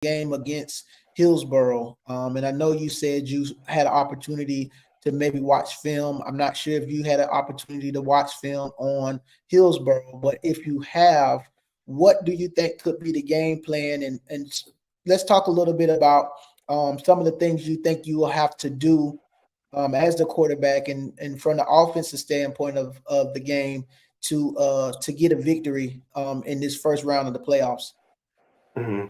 game against Hillsborough. And I know you said you had an opportunity to maybe watch film. I'm not sure if you had an opportunity to watch film on Hillsborough, but if you have, what do you think could be the game plan? And let's talk a little bit about some of the things you think you will have to do as the quarterback and from the offensive standpoint of the game to get a victory in this first round of the playoffs. Hmm.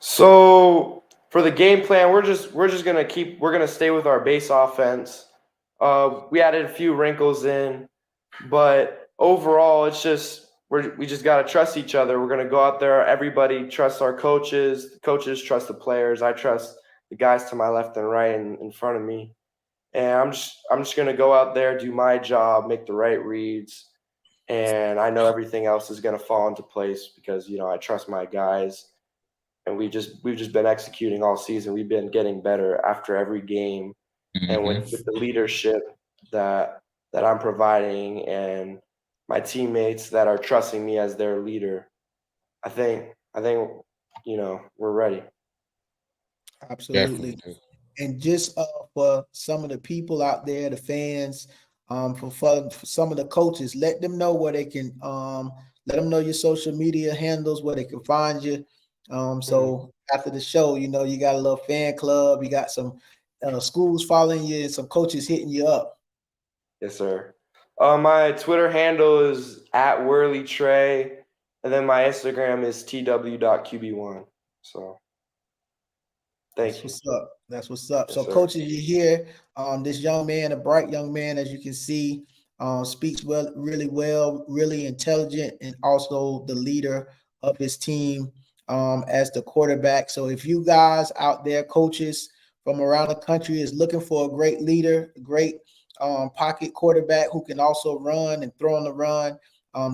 So for the game plan, we're just gonna stay with our base offense. We added a few wrinkles in, but overall, it's just we just gotta trust each other. We're gonna go out there. Everybody trusts our coaches. The coaches trust the players. I trust the guys to my left and right and in front of me. And I'm just gonna go out there, do my job, make the right reads, and I know everything else is gonna fall into place because I trust my guys, and we've just been executing all season. We've been getting better after every game, and with the leadership that I'm providing and my teammates that are trusting me as their leader, I think we're ready. Absolutely. Definitely. And just for some of the people out there, the fans, for some of the coaches, let them know where they can let them know your social media handles where they can find you. Mhm. So after the show, you got a little fan club, you got some schools following you, and some coaches hitting you up. Yes, sir. My Twitter handle is at Whirly Trey, and then my Instagram is tw.qb1. So That's thank you. what's up. That's what's up. Yes, So, sir. coaches, you hear this young man, a bright young man, as you can see, speaks really well, really intelligent, and also the leader of his team as the quarterback. So, if you guys out there, coaches from around the country, is looking for a great leader, a great pocket quarterback who can also run and throw on the run,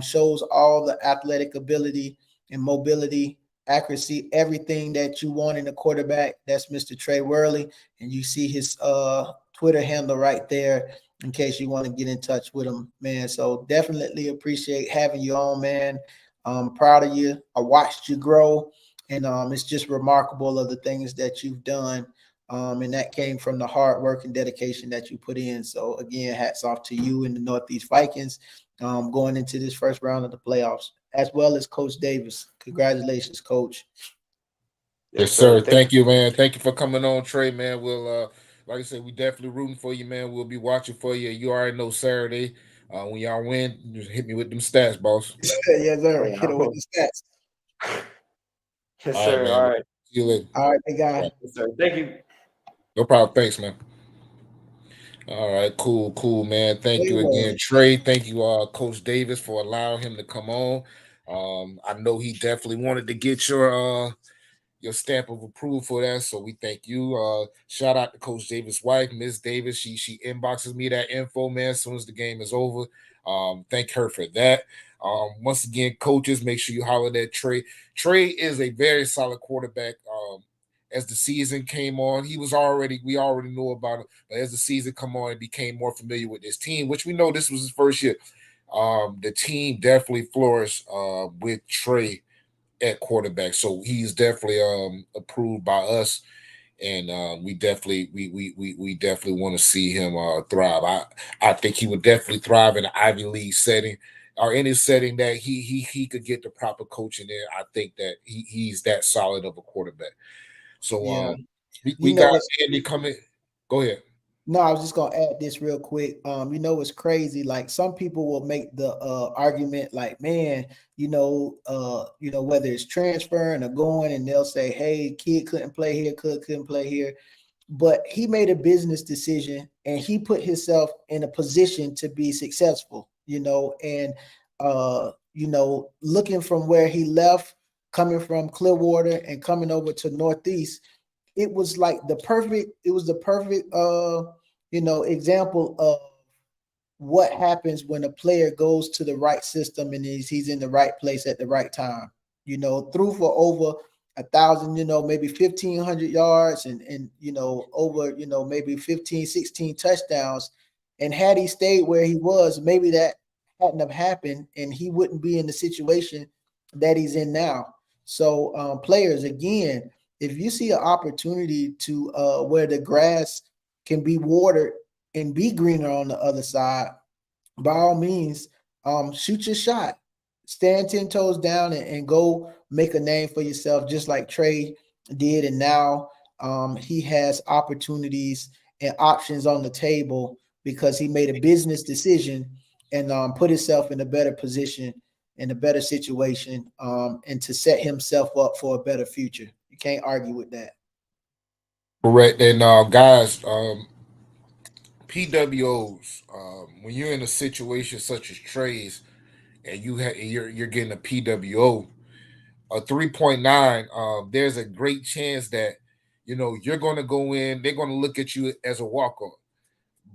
shows all the athletic ability and mobility, accuracy, everything that you want in a quarterback. That's Mr. Trey Whirley, and you see his Twitter handle right there in case you want to get in touch with him, man. So definitely appreciate having you on, man. I'm proud of you. I watched you grow, and it's just remarkable of the things that you've done. And that came from the hard work and dedication that you put in. So again, hats off to you and the Northeast Vikings going into this first round of the playoffs, as well as Coach Davis. Congratulations, Coach. Yes, Yes, sir. sir. Thank Thank you, man. Thank you for coming on, Trey, man. We'll like I said, we definitely rooting for you, man. We'll be watching for you. You already know Saturday. When y'all win, just hit me with them stats, boss. Yes, sir. you. Hit it with the stats. Yes, All right, sir. man. All right. See you later. All right, big All guy. right. Yes, sir. Thank you. No problem. Thanks, man. All right, cool, man. Thank you again, Anyway, Trey. Thank you, Coach Davis, for allowing him to come on. I know he definitely wanted to get your stamp of approval for that. So we thank you. Shout out to Coach Davis' wife, Miss Davis. She inboxes me that info, man, as soon as the game is over. Thank her for that. Once again, coaches, make sure you holler at Trey. Trey is a very solid quarterback. As the season came on, we already knew about it, but as the season come on, he became more familiar with this team, which we know this was his first year. The team definitely flourished with Trey at quarterback. So he's definitely approved by us, and we definitely want to see him thrive. I think he would definitely thrive in an Ivy League setting or any setting that he could get the proper coaching in. I think that he's that solid of a quarterback. So yeah, we you know got what's Andy coming. Go ahead. No, I was just gonna add this real quick. It's crazy. Like some people will make the argument, like, man, whether it's transferring or going, and they'll say, hey, kid couldn't play here, couldn't play here. But he made a business decision and he put himself in a position to be successful, and looking from where he left, coming from Clearwater and coming over to Northeast, it was the perfect example of what happens when a player goes to the right system and he's in the right place at the right time. Threw for over 1,000, maybe 1,500 yards and over, maybe 15, 16 touchdowns. And had he stayed where he was, maybe that hadn't have happened and he wouldn't be in the situation that he's in now. So players, again, if you see an opportunity to where the grass can be watered and be greener on the other side, by all means, shoot your shot. Stand 10 toes down and go make a name for yourself, just like Trey did. And now he has opportunities and options on the table because he made a business decision and put himself in a better position, in a better situation, and to set himself up for a better future. You can't argue with that. Correct. And guys, PWOs, when you're in a situation such as Trey's and you're getting a PWO, a 3.9, there's a great chance that you're going to go in. They're going to look at you as a walk on.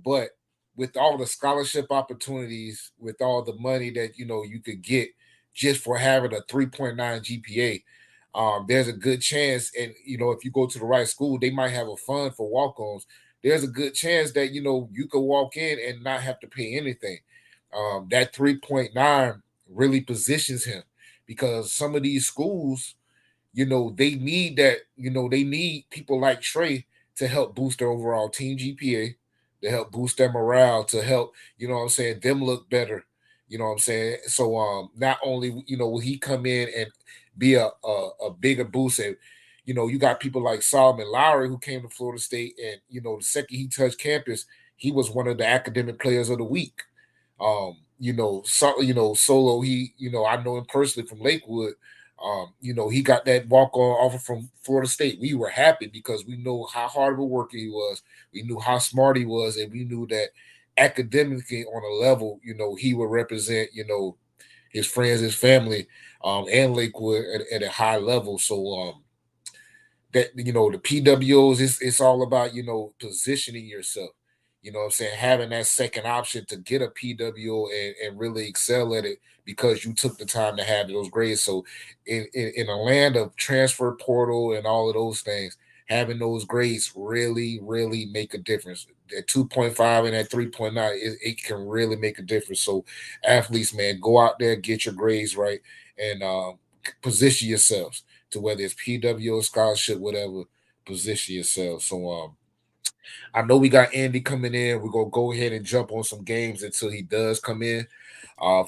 But with all the scholarship opportunities, with all the money that you could get just for having a 3.9 GPA, there's a good chance. And if you go to the right school, they might have a fund for walk-ons. There's a good chance that you could walk in and not have to pay anything. That 3.9 really positions him because some of these schools, they need that. They need people like Trey to help boost their overall team GPA, to help boost their morale, to help, what I'm saying, them look better. You know what I'm saying? So not only, will he come in and be a bigger boost, and you got people like Solomon Lowry who came to Florida State, and the second he touched campus, he was one of the academic players of the week. Solo, I know him personally from Lakewood. He got that walk-on offer from Florida State. We were happy because we know how hard of a worker he was. We knew how smart he was, and we knew that academically on a level, he would represent, his friends, his family, and Lakewood at a high level. So that the PWOs, it's all about positioning yourself. What I'm saying, having that second option to get a PWO and really excel at it because you took the time to have those grades. So in a land of transfer portal and all of those things, having those grades really, really make a difference. That 2.5 and that 3.9, it can really make a difference. So athletes, man, go out there, get your grades right, and position yourselves to whether it's PWO, scholarship, whatever, position yourself. So I know we got Andy coming in. We're gonna go ahead and jump on some games until he does come in.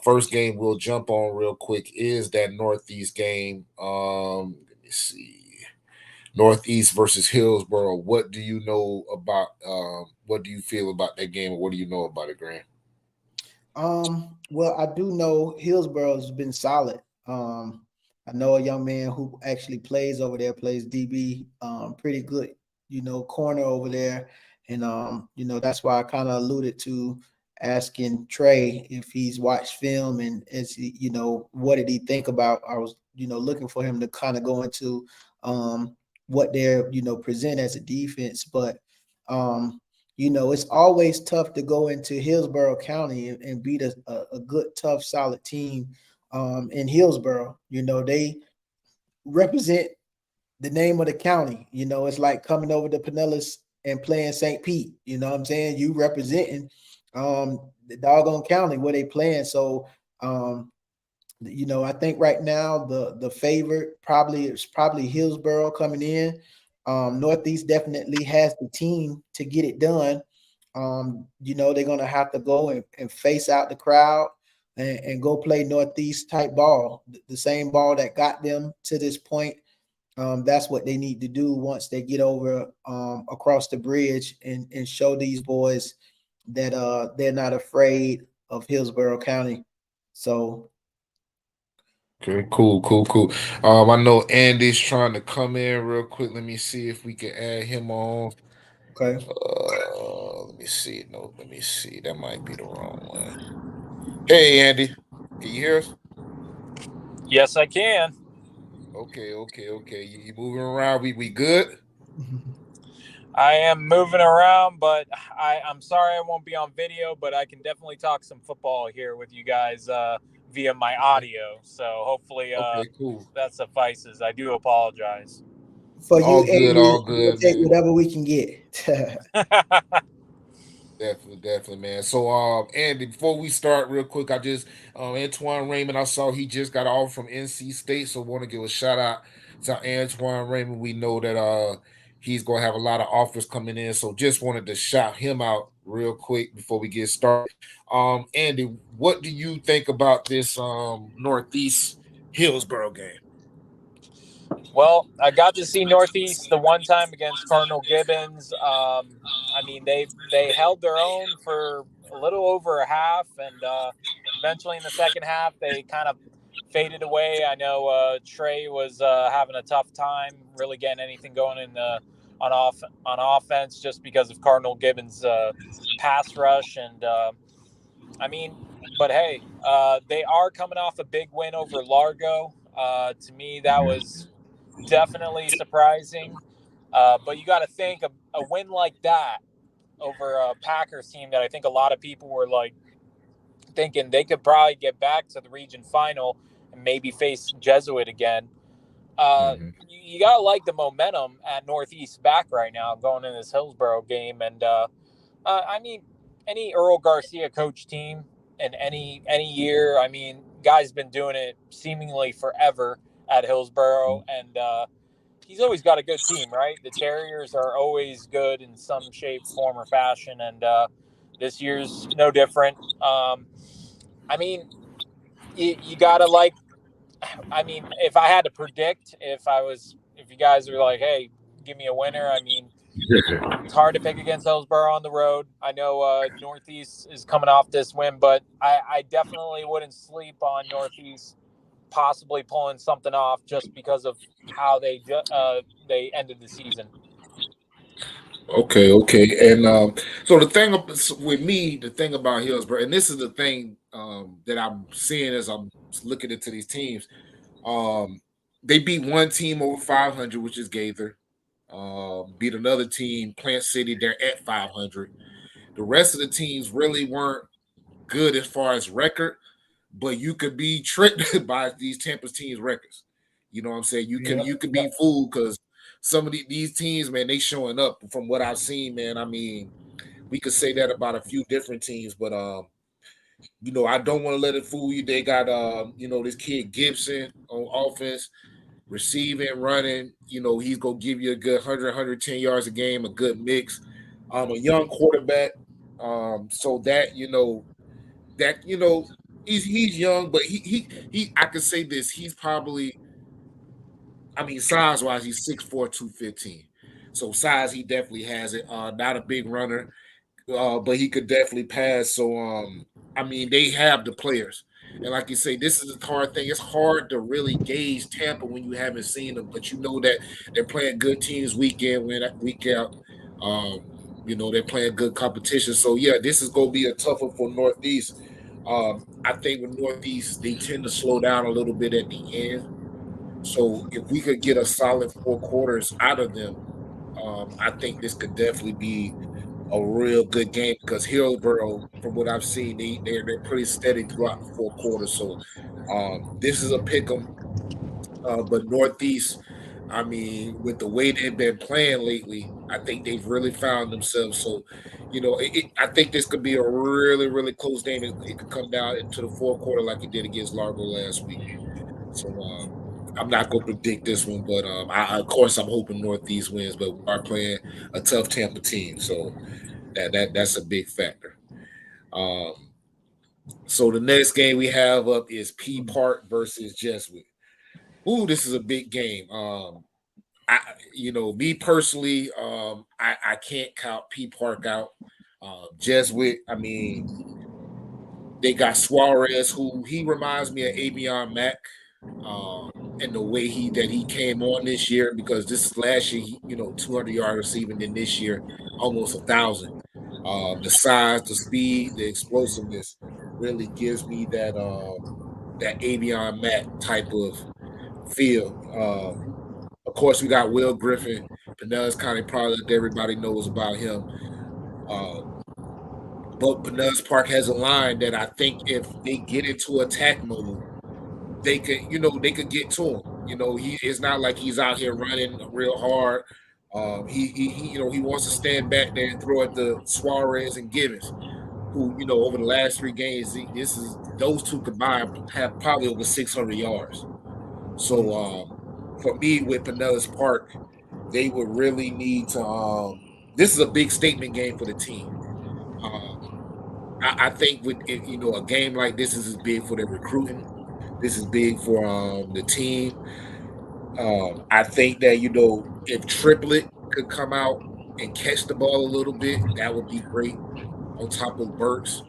First game we'll jump on real quick is that Northeast game. Let me see. Northeast versus Hillsboro. What do you know about what do you feel about that game, or what do you know about it, Grant? Well, I do know Hillsboro has been solid. I know a young man who actually plays over there, plays DB, pretty good, corner over there. And that's why I kind of alluded to asking Trey if he's watched film and is he, what did he think about? I was, looking for him to kind of go into what they're, present as a defense. But it's always tough to go into Hillsborough County and beat a good, tough, solid team in Hillsborough. They represent the name of the county. It's like coming over to Pinellas and playing St. Pete. You know what I'm saying? You representing the doggone county where they playing. So I think right now the favorite is probably Hillsborough coming in. Northeast definitely has the team to get it done. They're gonna have to go and face out the crowd and go play Northeast type ball, the same ball that got them to this point. That's what they need to do once they get over across the bridge and show these boys that they're not afraid of Hillsborough County. So Okay, cool. I know Andy's trying to come in real quick. Let me see if we can add him on. okay. Let me see. No, let me see. That might be the wrong one. Hey, Andy, can you hear us? Yes, I can. Okay. You moving around? We good? I am moving around, but I'm sorry I won't be on video, but I can definitely talk some football here with you guys via my audio. So hopefully Okay, cool. that suffices. I do apologize. For you, All Andy, good, we'll take man. whatever we can get. Definitely, man. So, Andy, before we start, real quick, I just Antoine Raymond. I saw he just got off from NC State, so want to give a shout out to Antoine Raymond. We know that he's gonna have a lot of offers coming in, so just wanted to shout him out real quick before we get started. Andy, what do you think about this Northeast Hillsborough game? Well, I got to see Northeast the one time against Cardinal Gibbons. I mean, they held their own for a little over a half, and eventually in the second half, they kind of faded away. I know Trey was having a tough time really getting anything going on offense just because of Cardinal Gibbons' pass rush, and I mean, but hey, they are coming off a big win over Largo. To me, that was definitely surprising. But you got to think a win like that over a Packers team that I think a lot of people were like thinking they could probably get back to the region final and maybe face Jesuit again. You got to like the momentum at Northeast back right now going in this Hillsborough game. And I mean, any Earl Garcia coach team in any year, I mean, guy's been doing it seemingly forever at Hillsborough, and he's always got a good team, right? The Terriers are always good in some shape, form, or fashion, and this year's no different. I mean, you gotta like. I mean, if I had to predict, if you guys were like, hey, give me a winner, I mean, it's hard to pick against Hillsborough on the road. I know Northeast is coming off this win, but I definitely wouldn't sleep on Northeast possibly pulling something off just because of how they ended the season. Okay. And so the thing with me, the thing about Hillsborough, and this is the thing that I'm seeing as I'm looking into these teams. They beat one team over 500, which is Gaither. Beat another team, Plant City. They're at 500. The rest of the teams really weren't good as far as record, but you could be tricked by these Tampa teams' records. You know what I'm saying? You can be fooled because some of these teams, man, they showing up from what I've seen, man. I mean, we could say that about a few different teams, but I don't want to let it fool you. They got this kid Gibson on offense, receiving, running. He's gonna give you a good 100, 110 yards a game, a good mix. A young quarterback. So that he's young, but he I can say this, he's probably, I mean, size-wise, he's 6'4", 215. So size, he definitely has it. Not a big runner, but he could definitely pass. So I mean, they have the players. And like you say, this is a hard thing. It's hard to really gauge Tampa when you haven't seen them, but you know that they're playing good teams week in, week out. They're playing good competition. So yeah, this is gonna be a tougher for Northeast. I think with Northeast, they tend to slow down a little bit at the end. So if we could get a solid 4 quarters out of them, I think this could definitely be a real good game because Hillsborough, from what I've seen, they're pretty steady throughout the 4 quarters. So this is a pick 'em. But Northeast, I mean, with the way they've been playing lately, I think they've really found themselves. So, I think this could be a really, really close game. It could come down into the 4 quarter like it did against Largo last week. So I'm not going to predict this one, but of course I'm hoping Northeast wins. But we are playing a tough Tampa team, so that's a big factor. So the next game we have up is P Park versus Jesuit. Ooh, this is a big game. Me personally, I can't count P Park out. Jesuit, I mean, they got Suarez, who he reminds me of Avion Mack, and the way he came on this year, because this is last year, 200-yard receiving, then this year almost 1,000. The size, the speed, the explosiveness really gives me that Avion Mack type of feel. Of course, we got Will Griffin, Pinellas County product. Everybody knows about him. But Pinellas Park has a line that I think if they get into attack mode, they could get to him. It's not like he's out here running real hard. He wants to stand back there and throw at the Suarez and Gibbons, who over the last 3 games, those two combined have probably over 600 yards. So for me, with Pinellas Park, they would really need to. This is a big statement game for the team. I think with a game like this is big for the recruiting. This is big for the team. I think that if Triplet could come out and catch the ball a little bit, that would be great. On top of Burks,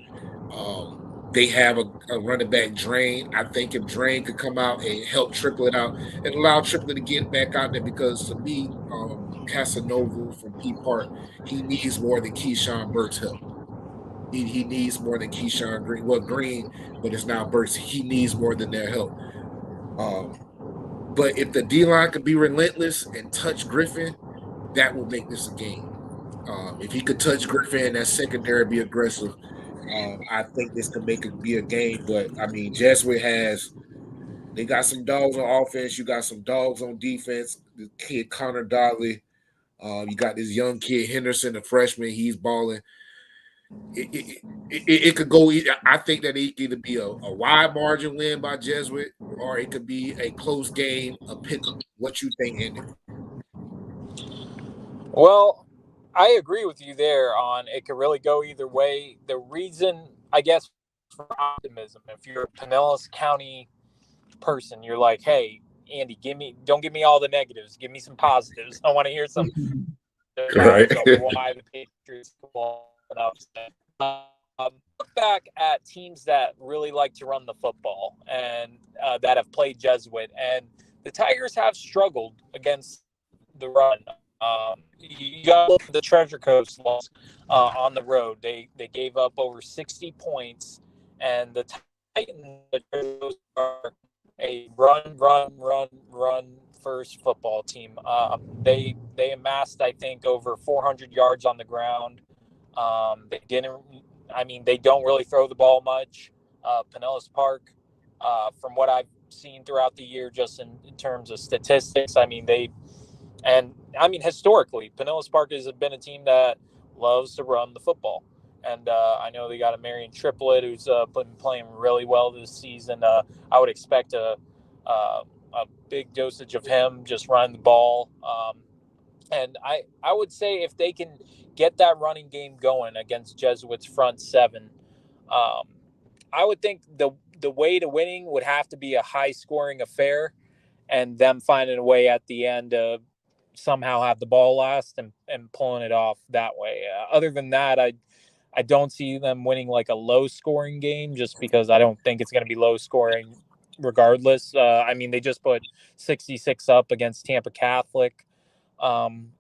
they have a running back, Drain. I think if Drain could come out and help Triplet out and allow Triplet to get back out there, because to me, Casanova from P Park, he needs more than Keyshawn Burks' help. He needs more than Keyshawn Green. Well, Green, but it's now Burks. He needs more than their help. But if the D-line could be relentless and touch Griffin, that will make this a game. If he could touch Griffin and that secondary be aggressive, I think this could make it be a game. But, I mean, Jesuit they got some dogs on offense. You got some dogs on defense. The kid Connor Dodley. You got this young kid Henderson, the freshman. He's balling. It could go. I think that it could either be a wide margin win by Jesuit, or it could be a close game, a pick-up. What you think, Andy? Well, I agree with you there on it could really go either way. The reason, I guess, for optimism, if you're a Pinellas County person, you're like, hey, Andy, don't give me all the negatives. Give me some positives. I want to hear some Right. why the Patriots look back at teams that really like to run the football and that have played Jesuit, and the Tigers have struggled against the run. You got to look at the Treasure Coast loss on the road. They gave up over 60 points, and the Titans are a run first football team. They amassed, I think, over 400 yards on the ground. They don't really throw the ball much. Pinellas Park, from what I've seen throughout the year, just in terms of statistics, historically, Pinellas Park has been a team that loves to run the football. And I know they got a Marion Triplet who's been playing really well this season. I would expect a big dosage of him just running the ball. And I would say if they can get that running game going against Jesuit's front seven, I would think the way to winning would have to be a high-scoring affair and them finding a way at the end to somehow have the ball last and pulling it off that way. Other than that, I don't see them winning like a low-scoring game just because I don't think it's going to be low-scoring regardless. They just put 66 up against Tampa Catholic.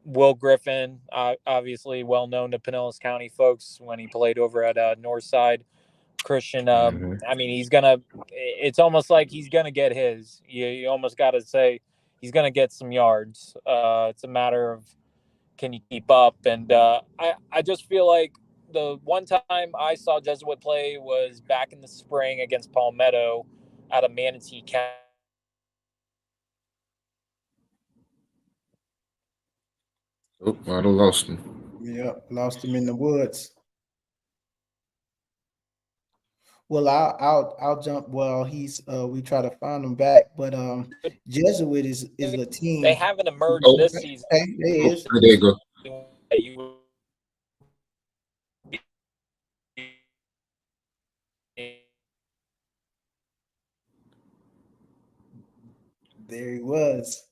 Will Griffin, obviously well known to Pinellas County folks when he played over at Northside Christian. It's almost like he's going to get his. You almost got to say he's going to get some yards. It's a matter of can you keep up? And I just feel like the one time I saw Jesuit play was back in the spring against Palmetto out of Manatee County. Oh, I done lost him. Yeah, lost him in the woods. Well, I'll jump. Well, he's we try to find him back, but Jesuit is a team. They haven't emerged this season. Okay, there he is. There you go. There he was.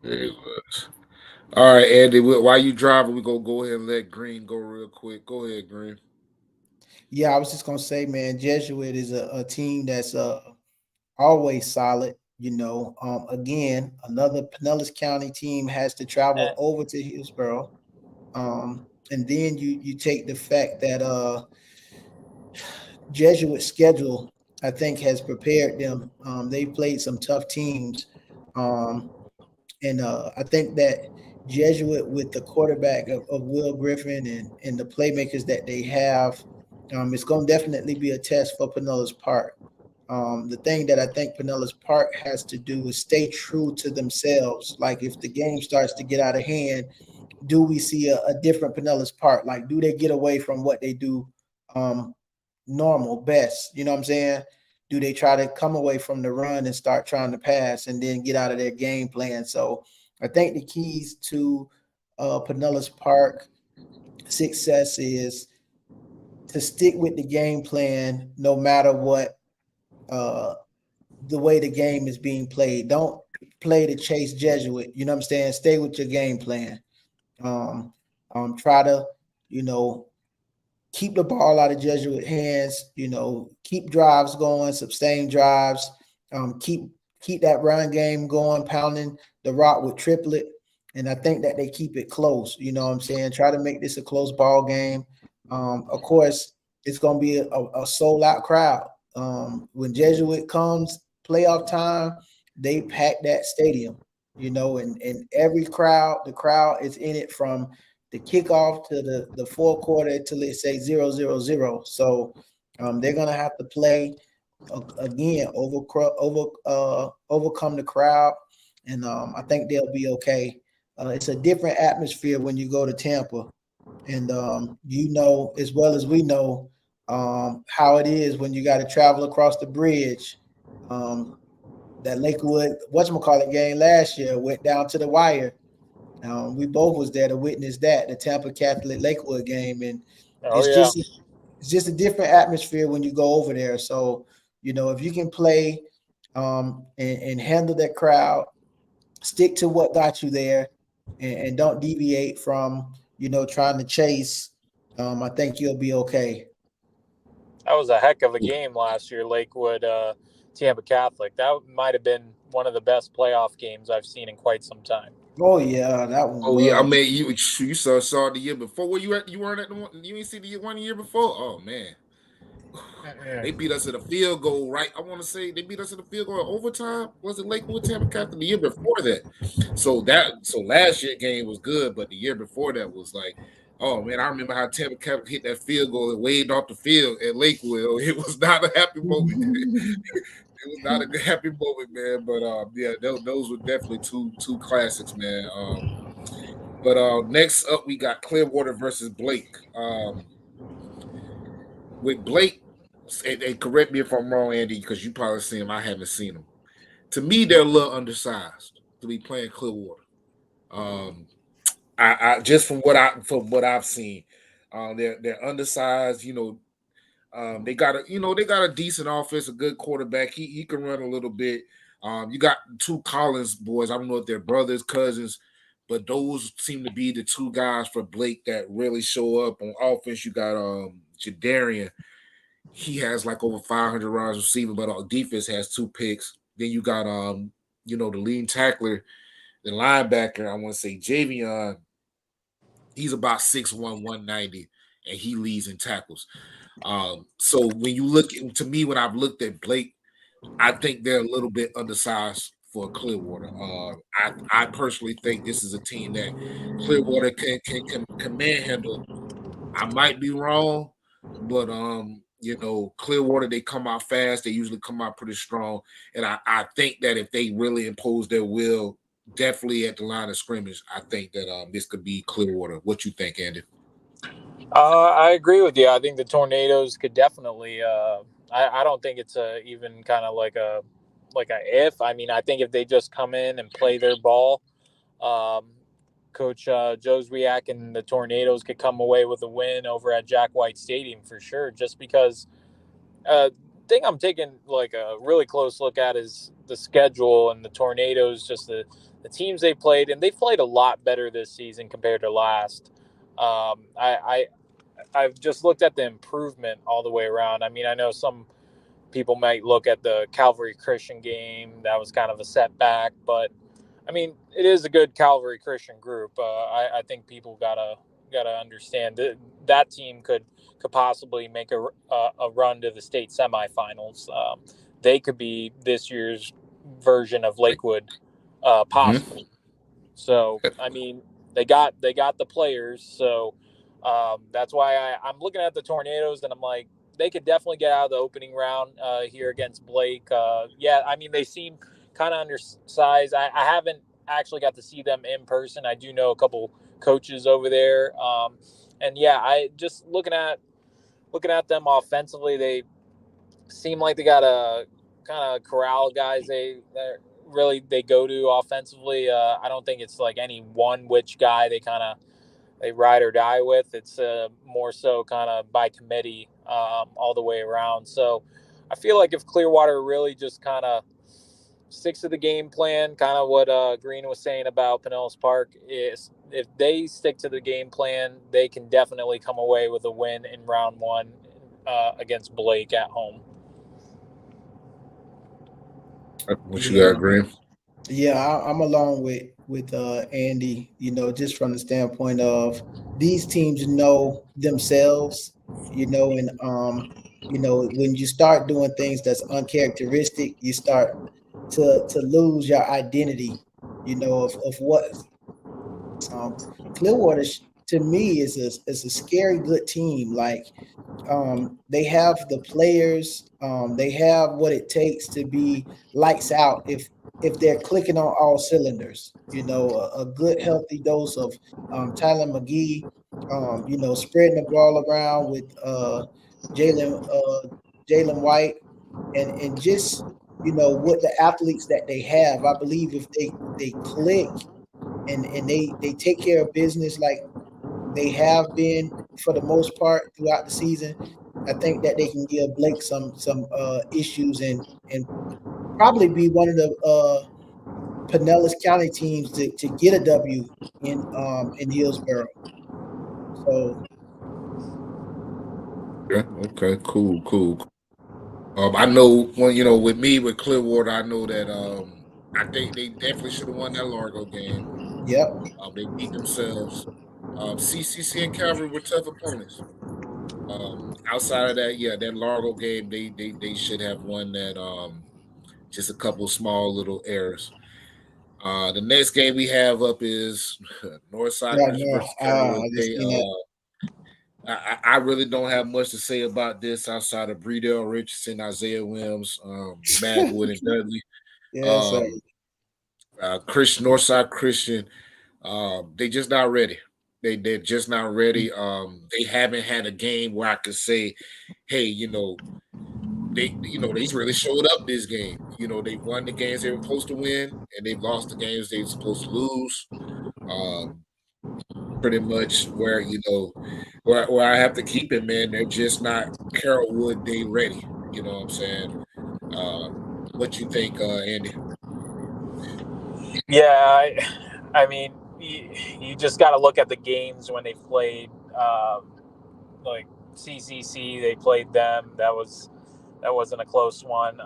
There he was. All right, Andy. While you driving, we're gonna go ahead and let Green go real quick. Go ahead, Green. Yeah, I was just gonna say, man, Jesuit is a team that's always solid. Again, another Pinellas County team has to travel over to Hillsborough, and then you take the fact that Jesuit schedule, I think, has prepared them. They've played some tough teams, and I think that Jesuit, with the quarterback of Will Griffin and the playmakers that they have, it's going to definitely be a test for Pinellas Park. The thing that I think Pinellas Park has to do is stay true to themselves. Like if the game starts to get out of hand, do we see a different Pinellas Park? Like, do they get away from what they do normal, best? You know what I'm saying? Do they try to come away from the run and start trying to pass and then get out of their game plan? So I think the keys to Pinellas Park success is to stick with the game plan no matter what the way the game is being played. Don't play to chase Jesuit. You know what I'm saying? Stay with your game plan. Try to, keep the ball out of Jesuit hands, keep drives going, sustain drives, keep that run game going, pounding the rock with triplet. And I think that they keep it close. You know what I'm saying? Try to make this a close ball game. Of course, it's going to be a sold out crowd. When Jesuit comes playoff time, they pack that stadium, and every crowd, the crowd is in it from the kickoff to the fourth quarter till it say 0-0-0. So they're gonna have to play again, overcome the crowd, and I think they'll be okay. It's a different atmosphere when you go to Tampa, and as well as we know how it is when you got to travel across the bridge. That Lakewood whatchamacallit game last year went down to the wire. We both was there to witness that, the Tampa Catholic Lakewood game, and it's just a different atmosphere when you go over there. So if you can play and handle that crowd, stick to what got you there, and don't deviate from trying to chase. I think you'll be okay. That was a heck of a game last year, Lakewood Tampa Catholic. That might have been one of the best playoff games I've seen in quite some time. Oh yeah, that one. Oh yeah, I mean you saw the year before. Where you at? You weren't at the one. You didn't see the one year before. Oh man, they beat us at a field goal. Right? I want to say they beat us at a field goal in overtime. Was it Lakewood Tampa Catholic the year before that? So last year game was good, but the year before that was like, oh man, I remember how Tampa Catholic hit that field goal and waved off the field at Lakewood. It was not a happy moment. It was not a happy moment, man. But yeah, those were definitely two classics, man. But next up, we got Clearwater versus Blake. With Blake, and correct me if I'm wrong, Andy, because you probably seen him. I haven't seen him. To me, they're a little undersized to be playing Clearwater. I just from what I've seen, they're undersized. They got a decent offense, a good quarterback. He can run a little bit. You got two Collins boys. I don't know if they're brothers, cousins, but those seem to be the two guys for Blake that really show up on offense. You got Jadarian. He has like over 500 rounds receiving, but on defense has 2 picks. Then you got the leading tackler, the linebacker. I want to say Javion. He's about 6'1", 190, and he leads in tackles. So when you look to me, when I've looked at Blake, I think they're a little bit undersized for Clearwater. I personally think this is a team that Clearwater can manhandle. I might be wrong, but Clearwater, they come out fast. They usually come out pretty strong, and I think that if they really impose their will, definitely at the line of scrimmage, I think that this could be Clearwater. What you think, Andy? I agree with you. I think the Tornadoes could definitely. I don't think it's even kind of like a if. I mean, I think if they just come in and play their ball, Coach Joe Zwiak and the Tornadoes could come away with a win over at Jack White Stadium for sure. Just because thing I'm taking like a really close look at is the schedule and the Tornadoes, just the teams they played, and they've played a lot better this season compared to last. I've just looked at the improvement all the way around. I mean, I know some people might look at the Calvary Christian game. That was kind of a setback, but I mean, it is a good Calvary Christian group. I think people gotta understand that team could possibly make a run to the state semifinals. They could be this year's version of Lakewood, possibly. So I mean, they got the players. So that's why I'm looking at the Tornadoes and I'm like, they could definitely get out of the opening round here against Blake. Yeah, I mean, they seem kind of undersized. I haven't actually got to see them in person. I do know a couple coaches over there, and yeah, I just looking at them offensively, they seem like they got a kind of corral guys they go to offensively. I don't think it's like any one which guy they ride or die with. It's more so kind of by committee all the way around. So I feel like if Clearwater really just kind of sticks to the game plan, kind of what Green was saying about Pinellas Park, is if they stick to the game plan, they can definitely come away with a win in round one against Blake at home. What you got, Green? Yeah, I'm along with Andy. Just from the standpoint of these teams know themselves. And when you start doing things that's uncharacteristic, you start to lose your identity. Of what Clearwater to me is a scary good team. Like they have the players, they have what it takes to be lights out if they're clicking on all cylinders. A good healthy dose of Tyler McGee, spreading the ball around with Jalen Jalen White, and just with the athletes that they have. I believe if they click and they take care of business like they have been for the most part throughout the season, I think that they can give Blake some issues and probably be one of the Pinellas County teams to get a W in Hillsborough. So Yeah. Okay. Cool. I know with me with Clearwater, I know that I think they definitely should have won that Largo game. yep. They beat themselves. CCC and Calvary were tough opponents. Outside of that, yeah, that Largo game, they should have won that. Just a couple small little errors. The next game we have up is Northside Yeah, Christian no, versus Carrollwood I just Day. seen that. I really don't have much to say about this outside of Breedell Richardson, Isaiah Williams, Magwood, and Dudley. Yes, sir. Northside Christian, they just not ready. They're just not ready. They haven't had a game where I could say, hey, they really showed up this game. They won the games they were supposed to win, and they've lost the games they were supposed to lose. Pretty much where where I have to keep it, man. They're just not Carrollwood Day ready. You know what I'm saying? What you think, Andy? Yeah, I mean, you just got to look at the games when they played, like CCC. They played them. That wasn't a close one.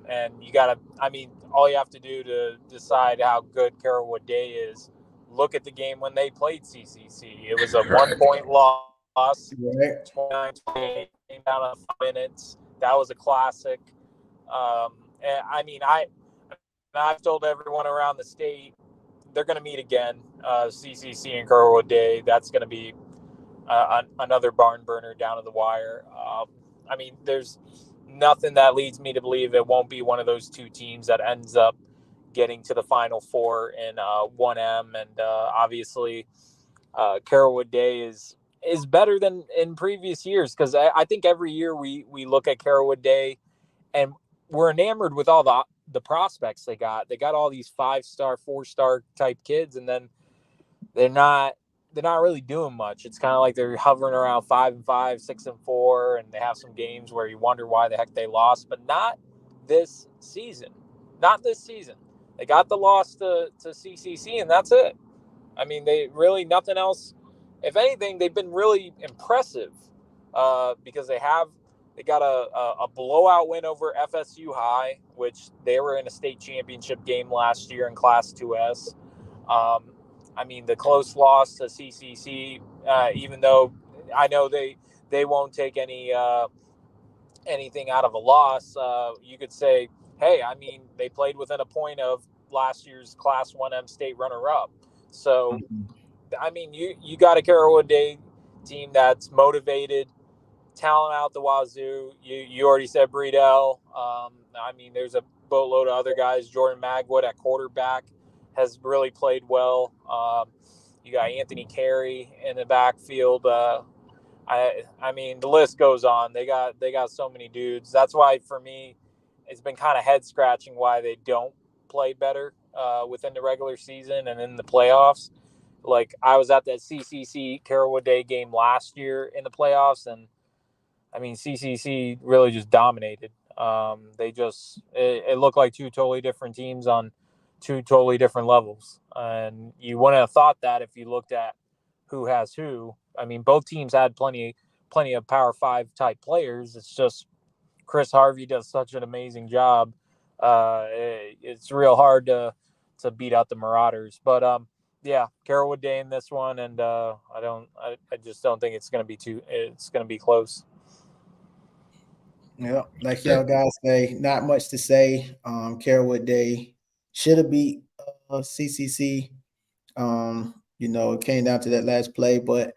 And you got to, I mean, all you have to do to decide how good Carrollwood Day is, look at the game when they played CCC. It was a 1-point loss, Right. 29-28, came down to 5 minutes. That was a classic. And I mean, I've told everyone around the state they're going to meet again, CCC and Carrollwood Day. That's going to be another barn burner down to the wire. I mean, there's nothing that leads me to believe it won't be one of those two teams that ends up getting to the Final Four in 1M. And obviously, Carrollwood Day is better than in previous years, because I think every year we look at Carrollwood Day and we're enamored with all the prospects they got. They got all these 5-star, 4-star type kids, and then they're not really doing much. It's kind of like they're hovering around 5-5, 6-4, and they have some games where you wonder why the heck they lost, but not this season. Not this season. They got the loss to CCC, and that's it. I mean, they really nothing else. If anything, they've been really impressive because they got a blowout win over FSU High, which they were in a state championship game last year in Class 2S. I mean, the close loss to CCC, even though I know they won't take anything out of a loss, you could say, hey, I mean, they played within a point of last year's Class 1M state runner-up. So, I mean, you got a Carrollwood Day team that's motivated. talent out the wazoo. You already said Breedell. I mean, there's a boatload of other guys. Jordan Magwood at quarterback has really played well. You got Anthony Carey in the backfield. I mean, the list goes on. They got so many dudes. That's why for me, it's been kind of head scratching why they don't play better within the regular season and in the playoffs. Like I was at that CCC Carrollwood Day game last year in the playoffs, and I mean CCC really just dominated. It looked like two totally different teams on two totally different levels, and you wouldn't have thought that if you looked at who has who. I mean, both teams had plenty of Power 5 type players. It's just Chris Harvey does such an amazing job. It's real hard to beat out the Marauders, but yeah, Carrollwood Day in this one, and I just don't think it's going to be close. Yeah, like y'all guys say, not much to say. Carrollwood Day should have beat CCC. It came down to that last play, but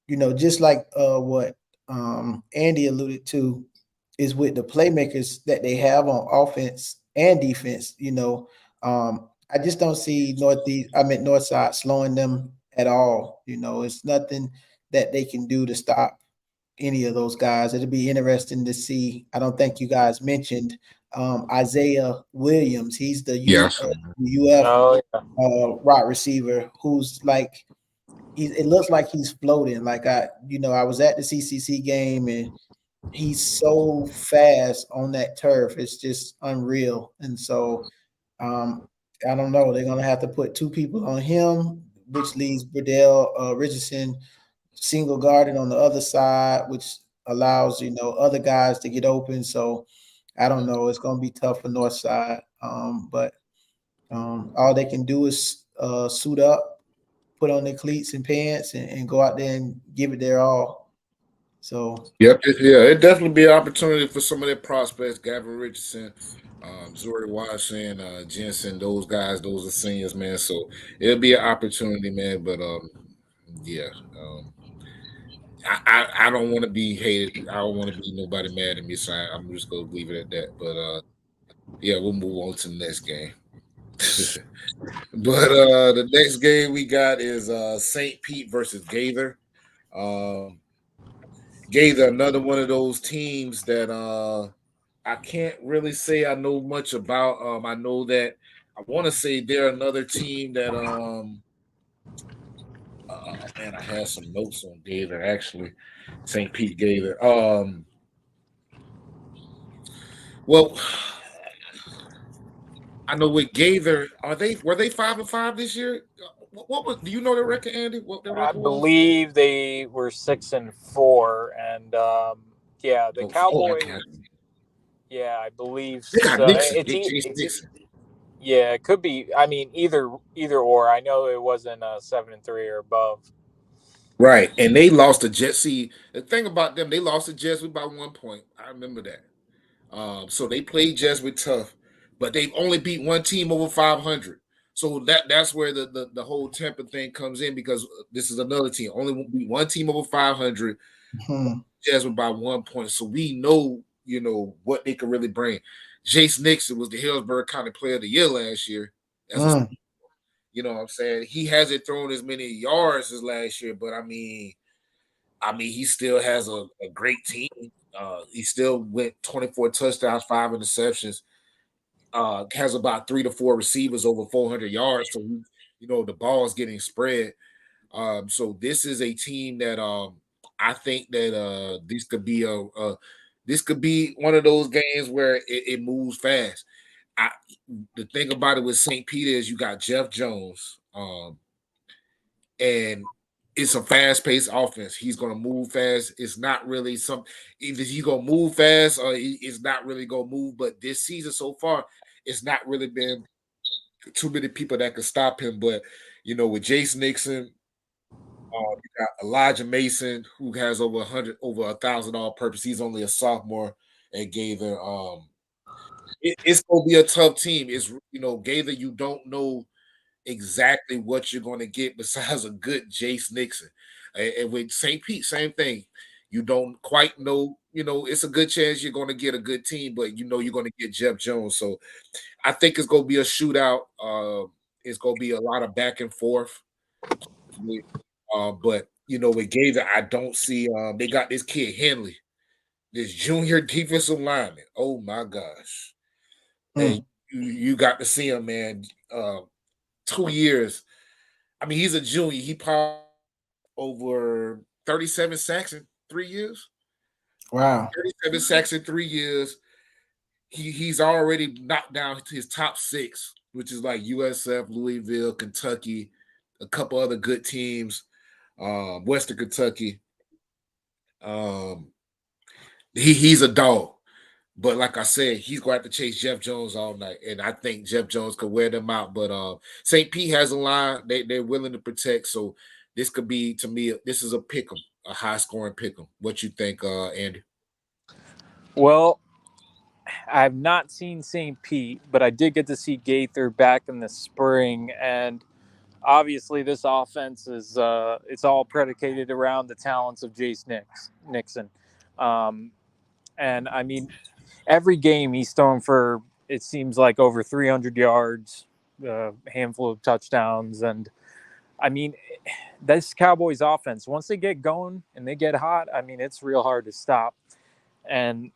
just like what Andy alluded to, is with the playmakers that they have on offense and defense. I just don't see Northside slowing them at all. It's nothing that they can do to stop any of those guys. It'll be interesting to see. I don't think you guys mentioned Isaiah Williams. He's the Yes. UF wide receiver who's like, it looks like he's floating. Like I was at the CCC game and he's so fast on that turf. It's just unreal. And so I don't know. They're gonna have to put two people on him, which leaves Burdell Richardson single guarded on the other side, which allows other guys to get open. So I don't know. It's gonna be tough for Northside. But all they can do is suit up, put on their cleats and pants, and go out there and give it their all. So it'd definitely be an opportunity for some of their prospects, Gavin Richardson, Zori Washington, Jensen, those guys, those are seniors, man. So it'll be an opportunity, man. But I don't want to be hated. I don't want to be nobody mad at me, so I'm just gonna leave it at that. But we'll move on to the next game. But the next game we got is St. Pete versus Gaither. Gaither, another one of those teams that I can't really say I know much about. I know that I want to say they're another team that man, I had some notes on Gaither actually. St. Pete Gaither. Well, I know with Gaither, were they 5-5 this year? What was? Do you know their record, Andy? What their record was? I believe they were 6-4, and the Cowboys. Yeah, I believe they got so. Nixon. Yeah, it could be. I mean, either or. I know it wasn't 7-3 or above. Right, and they lost to Jets. See, the thing about them, they lost to Jesuit by 1 point. I remember that. So they played Jesuit tough, but they've only beat one team over 500. So that's where the whole temper thing comes in, because this is another team only beat one team over 500. Jesuit by 1 point. So we know what they could really bring. Jace Nixon was the Hillsborough County Player of the Year last year. You know what I'm saying? He hasn't thrown as many yards as last year, but I mean, he still has a great team. He still went 24 touchdowns, 5 interceptions. Has about 3 to 4 receivers over 400 yards. So the ball is getting spread. So this is a team that I think that this could be one of those games where it moves fast. The thing about it with St. Peter is you got Jeff Jones, and it's a fast-paced offense. He's going to move fast. It's not really either he's going to move fast or it's not really going to move. But this season so far, it's not really been too many people that could stop him. But with Jace Nixon, you got Elijah Mason, who has over 1,000 all-purpose. He's only a sophomore at Gaither. It's going to be a tough team. It's Gaither. You don't know exactly what you're going to get besides a good Jace Nixon. And with St. Pete, same thing. You don't quite know, it's a good chance you're going to get a good team, but you're going to get Jeff Jones. So I think it's going to be a shootout. It's going to be a lot of back and forth. But with Gator, I don't see. They got this kid Henley, this junior defensive lineman. Oh my gosh! And you got to see him, man. 2 years. I mean, he's a junior. He probably over 37 sacks in 3 years. Wow. 37 sacks in 3 years. He's already knocked down his top 6, which is like USF, Louisville, Kentucky, a couple other good teams, Western Kentucky. He's a dog. But like I said, he's going to have to chase Jeff Jones all night. And I think Jeff Jones could wear them out. But St. Pete has a line they're willing to protect. So this could be, to me, this is a pick 'em, a high-scoring pick 'em. What you think, Andy? Well, I've not seen St. Pete, but I did get to see Gaither back in the spring. And obviously this offense is it's all predicated around the talents of Jace Nixon. And I mean, every game he's thrown for, it seems like, over 300 yards, a handful of touchdowns. And I mean, this Cowboys offense, once they get going and they get hot, I mean, it's real hard to stop. And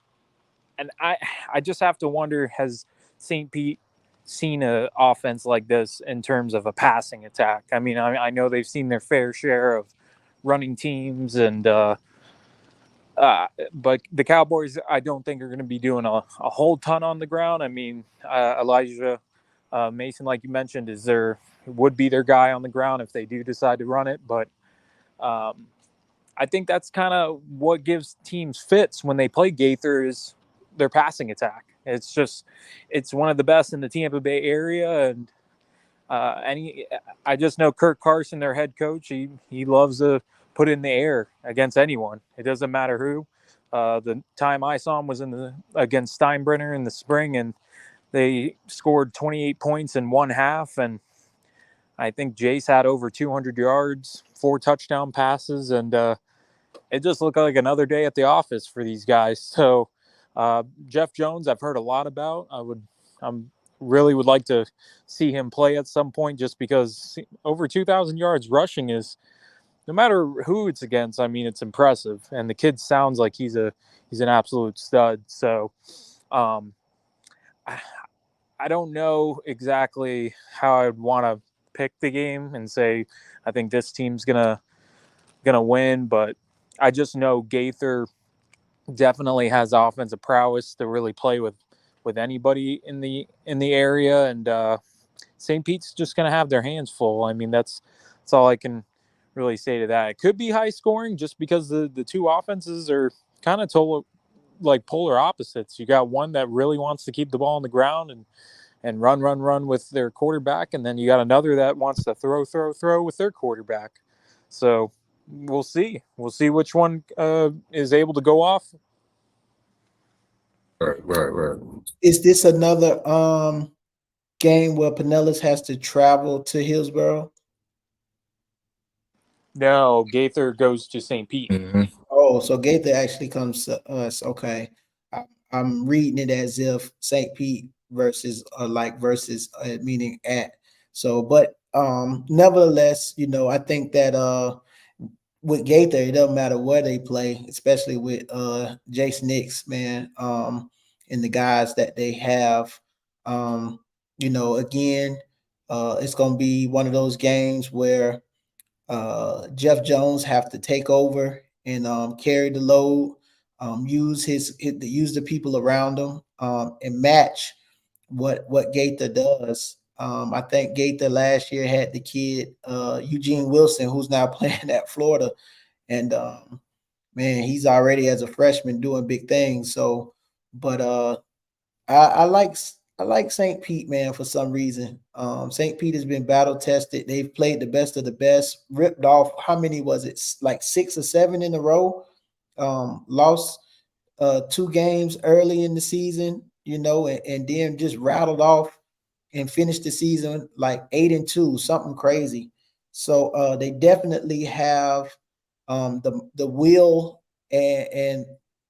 I just have to wonder, has St. Pete seen an offense like this in terms of a passing attack? I mean, I know they've seen their fair share of running teams, and but the Cowboys, I don't think, are going to be doing a whole ton on the ground. I mean, Elijah Mason, like you mentioned, would be their guy on the ground if they do decide to run it. But I think that's kind of what gives teams fits when they play Gaither is their passing attack. It's one of the best in the Tampa Bay area, and I just know Kirk Carson, their head coach, he loves to put in the air against anyone. It doesn't matter who. The time I saw him was against Steinbrenner in the spring, and they scored 28 points in one half, and I think Jace had over 200 yards, 4 touchdown passes, and it just looked like another day at the office for these guys. So Jeff Jones, I've heard a lot about. I really would like to see him play at some point, just because over 2,000 yards rushing is, no matter who it's against, I mean, it's impressive. And the kid sounds like he's an absolute stud. So I don't know exactly how I'd want to pick the game and say I think this team's gonna win, but I just know Gaither definitely has offensive prowess to really play with anybody in the area, and St. Pete's just going to have their hands full. I mean, that's all I can really say to that. It could be high scoring just because the two offenses are kind of like polar opposites. You got one that really wants to keep the ball on the ground and run with their quarterback, and then you got another that wants to throw with their quarterback. So we'll see which one is able to go off. Right. Is this another game where Pinellas has to travel to Hillsborough? No, Gaither goes to St. Pete. Mm-hmm. Oh, so Gaither actually comes to us. Okay. I'm reading it as if St. Pete versus meaning at. So, but nevertheless, I think that with Gaither, it doesn't matter where they play, especially with Jace Nix, man, and the guys that they have. Again, it's going to be one of those games where Jeff Jones have to take over and carry the load, use the people around him, and match what Gaither does. I think Gaither last year had the kid Eugene Wilson, who's now playing at Florida, and man, he's already as a freshman doing big things. So, but I like St. Pete, man, for some reason. St. Pete has been battle tested. They've played the best of the best, ripped off. How many was it? Like 6 or 7 in a row. Lost 2 games early in the season, and then just rattled off and finished the season like 8-2, something crazy. So they definitely have the will and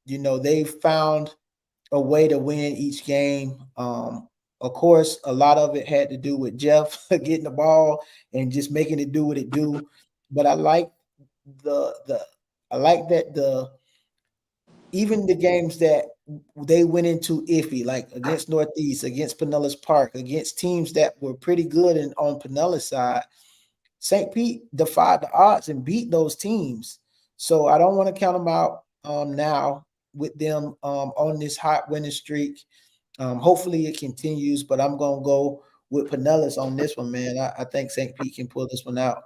they found a way to win each game. Of course, a lot of it had to do with Jeff getting the ball and just making it do what it do. But I like that even the games that they went into iffy, like against Northeast, against Pinellas Park, against teams that were pretty good and on Pinellas side, St. Pete defied the odds and beat those teams. So I don't want to count them out now with them on this hot winning streak. Hopefully it continues, but I'm going to go with Pinellas on this one, man. I think St. Pete can pull this one out.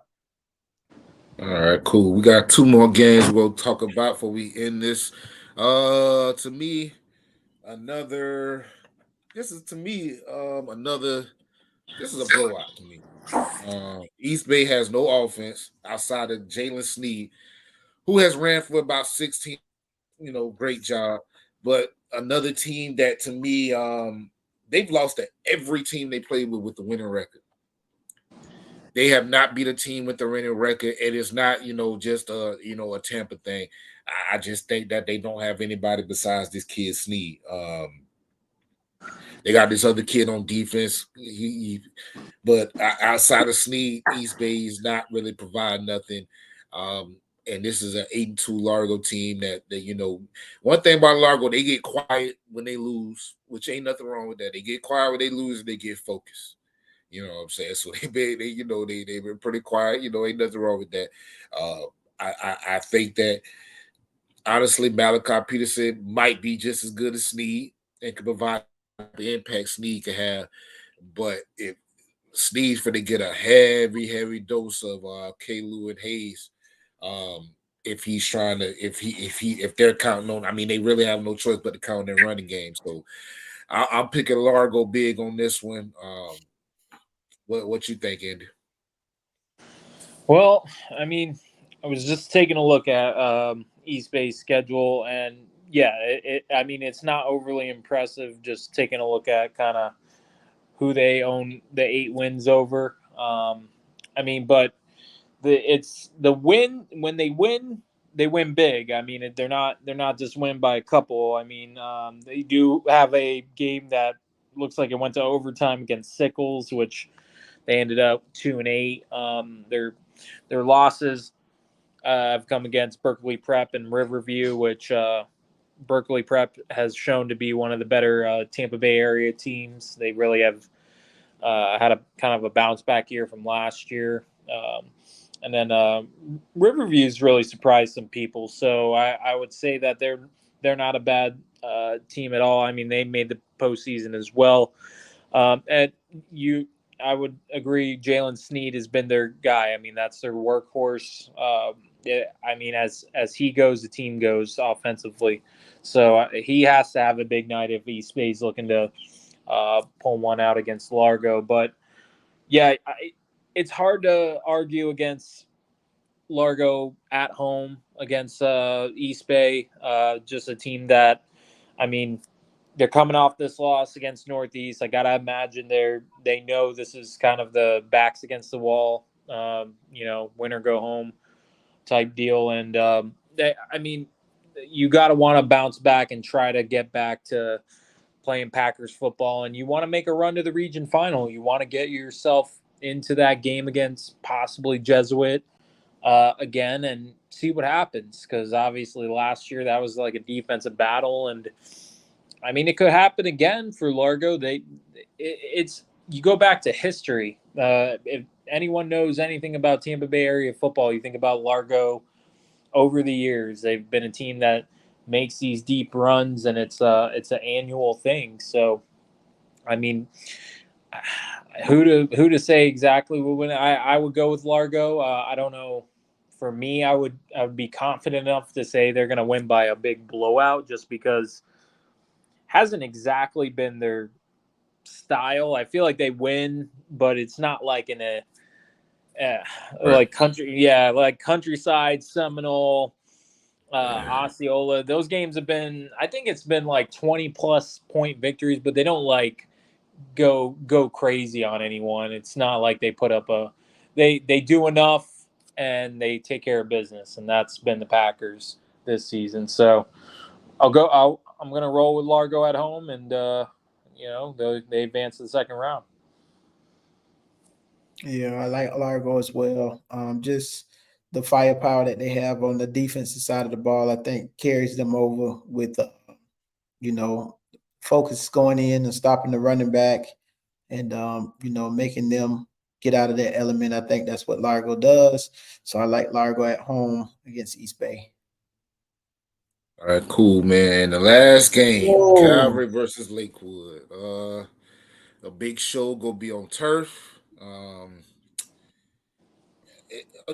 All right, cool. We got 2 more games we'll talk about before we end this. To me, another. This is a blowout to me. East Bay has no offense outside of Jalen Sneed, who has ran for about 16. Great job. But another team that to me, they've lost to every team they played with the winning record. They have not beat a team with the winning record. It is not, just a Tampa thing. I just think that they don't have anybody besides this kid Sneed. They got this other kid on defense. But outside of Sneed, East Bay is not really providing nothing. And this is an 8-2 Largo team that one thing about Largo, they get quiet when they lose, which ain't nothing wrong with that. They get quiet when they lose and they get focused. You know what I'm saying? So they've been pretty quiet. Ain't nothing wrong with that. I think that honestly, Malachi Peterson might be just as good as Sneed and can provide the impact Sneed can have. But if Sneed's for to get a heavy dose of Kalu and Hayes, if he's trying to, if they're counting on, I mean, they really have no choice but to count their running game. So I'm picking Largo big on this one. What you think, Andy? Well, I mean, I was just taking a look at East Bay's schedule, and yeah, I mean, it's not overly impressive. Just taking a look at kind of who they own the 8 wins over. I mean, but it's the win when they win big. I mean, they're not just win by a couple. I mean, they do have a game that looks like it went to overtime against Sickles, which they ended up 2-8. Their losses have come against Berkeley Prep and Riverview, which Berkeley Prep has shown to be one of the better Tampa Bay area teams. They really have had a kind of a bounce back year from last year. And then Riverview's really surprised some people. So I would say that they're not a bad team at all. I mean, they made the postseason as well. I would agree. Jalen Sneed has been their guy. I mean, that's their workhorse. I mean, as he goes, the team goes offensively. So he has to have a big night if East Bay's looking to pull one out against Largo. But yeah, it's hard to argue against Largo at home against East Bay. Just a team that, I mean, they're coming off this loss against Northeast. I gotta imagine they know this is kind of the backs against the wall, win or go home type deal. And I mean, you gotta want to bounce back and try to get back to playing Packers football, and you want to make a run to the region final. You want to get yourself into that game against possibly Jesuit again and see what happens, because obviously last year that was like a defensive battle, and I mean, it could happen again for Largo. It's you go back to history. If anyone knows anything about Tampa Bay area football, you think about Largo over the years. They've been a team that makes these deep runs, and it's an annual thing. So, I mean, who to say exactly will win? I would go with Largo. I don't know. For me, I would be confident enough to say they're going to win by a big blowout, just because hasn't exactly been their style. I feel like they win, but it's not like in a like Countryside, Seminole, Osceola. Those games have been, I think it's been like 20+ point victories, but they don't like go crazy on anyone. It's not like they put up they do enough and they take care of business, and that's been the Packers. this season. So I'm going to roll with Largo at home, and they advance to the second round. Yeah, I like Largo as well. Just the firepower that they have on the defensive side of the ball, I think carries them over with, focus going in and stopping the running back and, making them get out of that element. I think that's what Largo does. So I like Largo at home against East Bay. All right, cool, man. The last game, Calvary versus Lakewood. A big show gonna be on turf.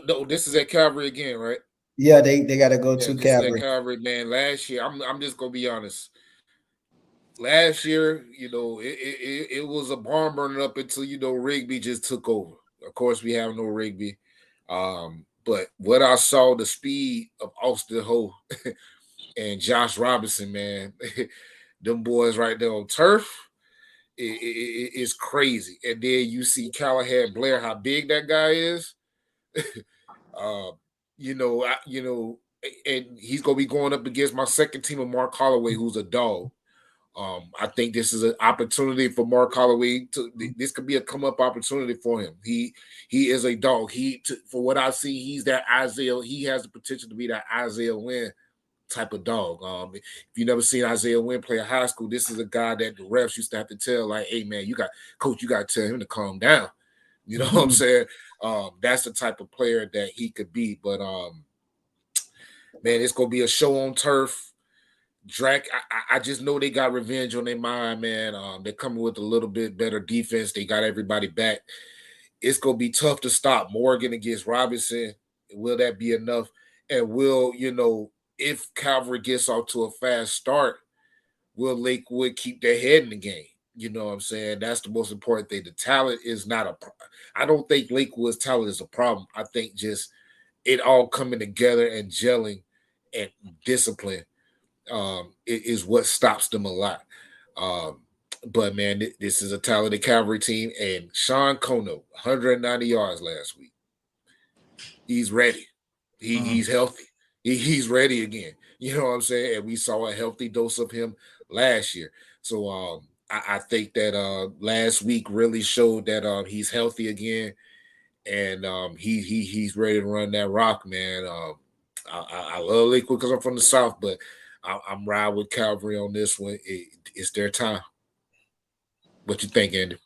No, this is at Calvary again, right? Yeah, they got to go to This is at Calvary. Calvary, man. Last year, I'm just gonna be honest. Last year, it was a barn burning up until Rigby just took over. Of course, we have no Rigby, but what I saw, the speed of Austin Ho and Josh Robinson, man, them boys right there on turf, it's crazy. And then you see Callahan Blair, how big that guy is. And he's gonna be going up against my second team of Mark Holloway, who's a dog. I think this is an opportunity for Mark Holloway this could be a come up opportunity for him. He is a dog. For what I see, he's that Isaiah. He has the potential to be that Isaiah Wynn type of dog. If you never seen Isaiah Wynn play a high school, this is a guy that the refs used to have to tell, like, hey man, you got to tell him to calm down. You know what I'm saying? That's the type of player that he could be. But man, it's gonna be a show on turf. Drac, I just know they got revenge on their mind, man. They're coming with a little bit better defense. They got everybody back. It's gonna be tough to stop Morgan against Robinson. Will that be enough? And if Calvary gets off to a fast start, will Lakewood keep their head in the game? You know what I'm saying? That's the most important thing. The talent is not a problem. I don't think Lakewood's talent is a problem. I think just it all coming together and gelling and discipline is what stops them a lot. But man, this is a talented Calvary team, and Sean Kono, 190 yards last week. He's ready. He's healthy. He's ready again. You know what I'm saying? And we saw a healthy dose of him last year. So I think that last week really showed that he's healthy again, and he's ready to run that rock, man. I love Lakewood because I'm from the South, but I'm riding with Calvary on this one. It's their time. What you think, Andy?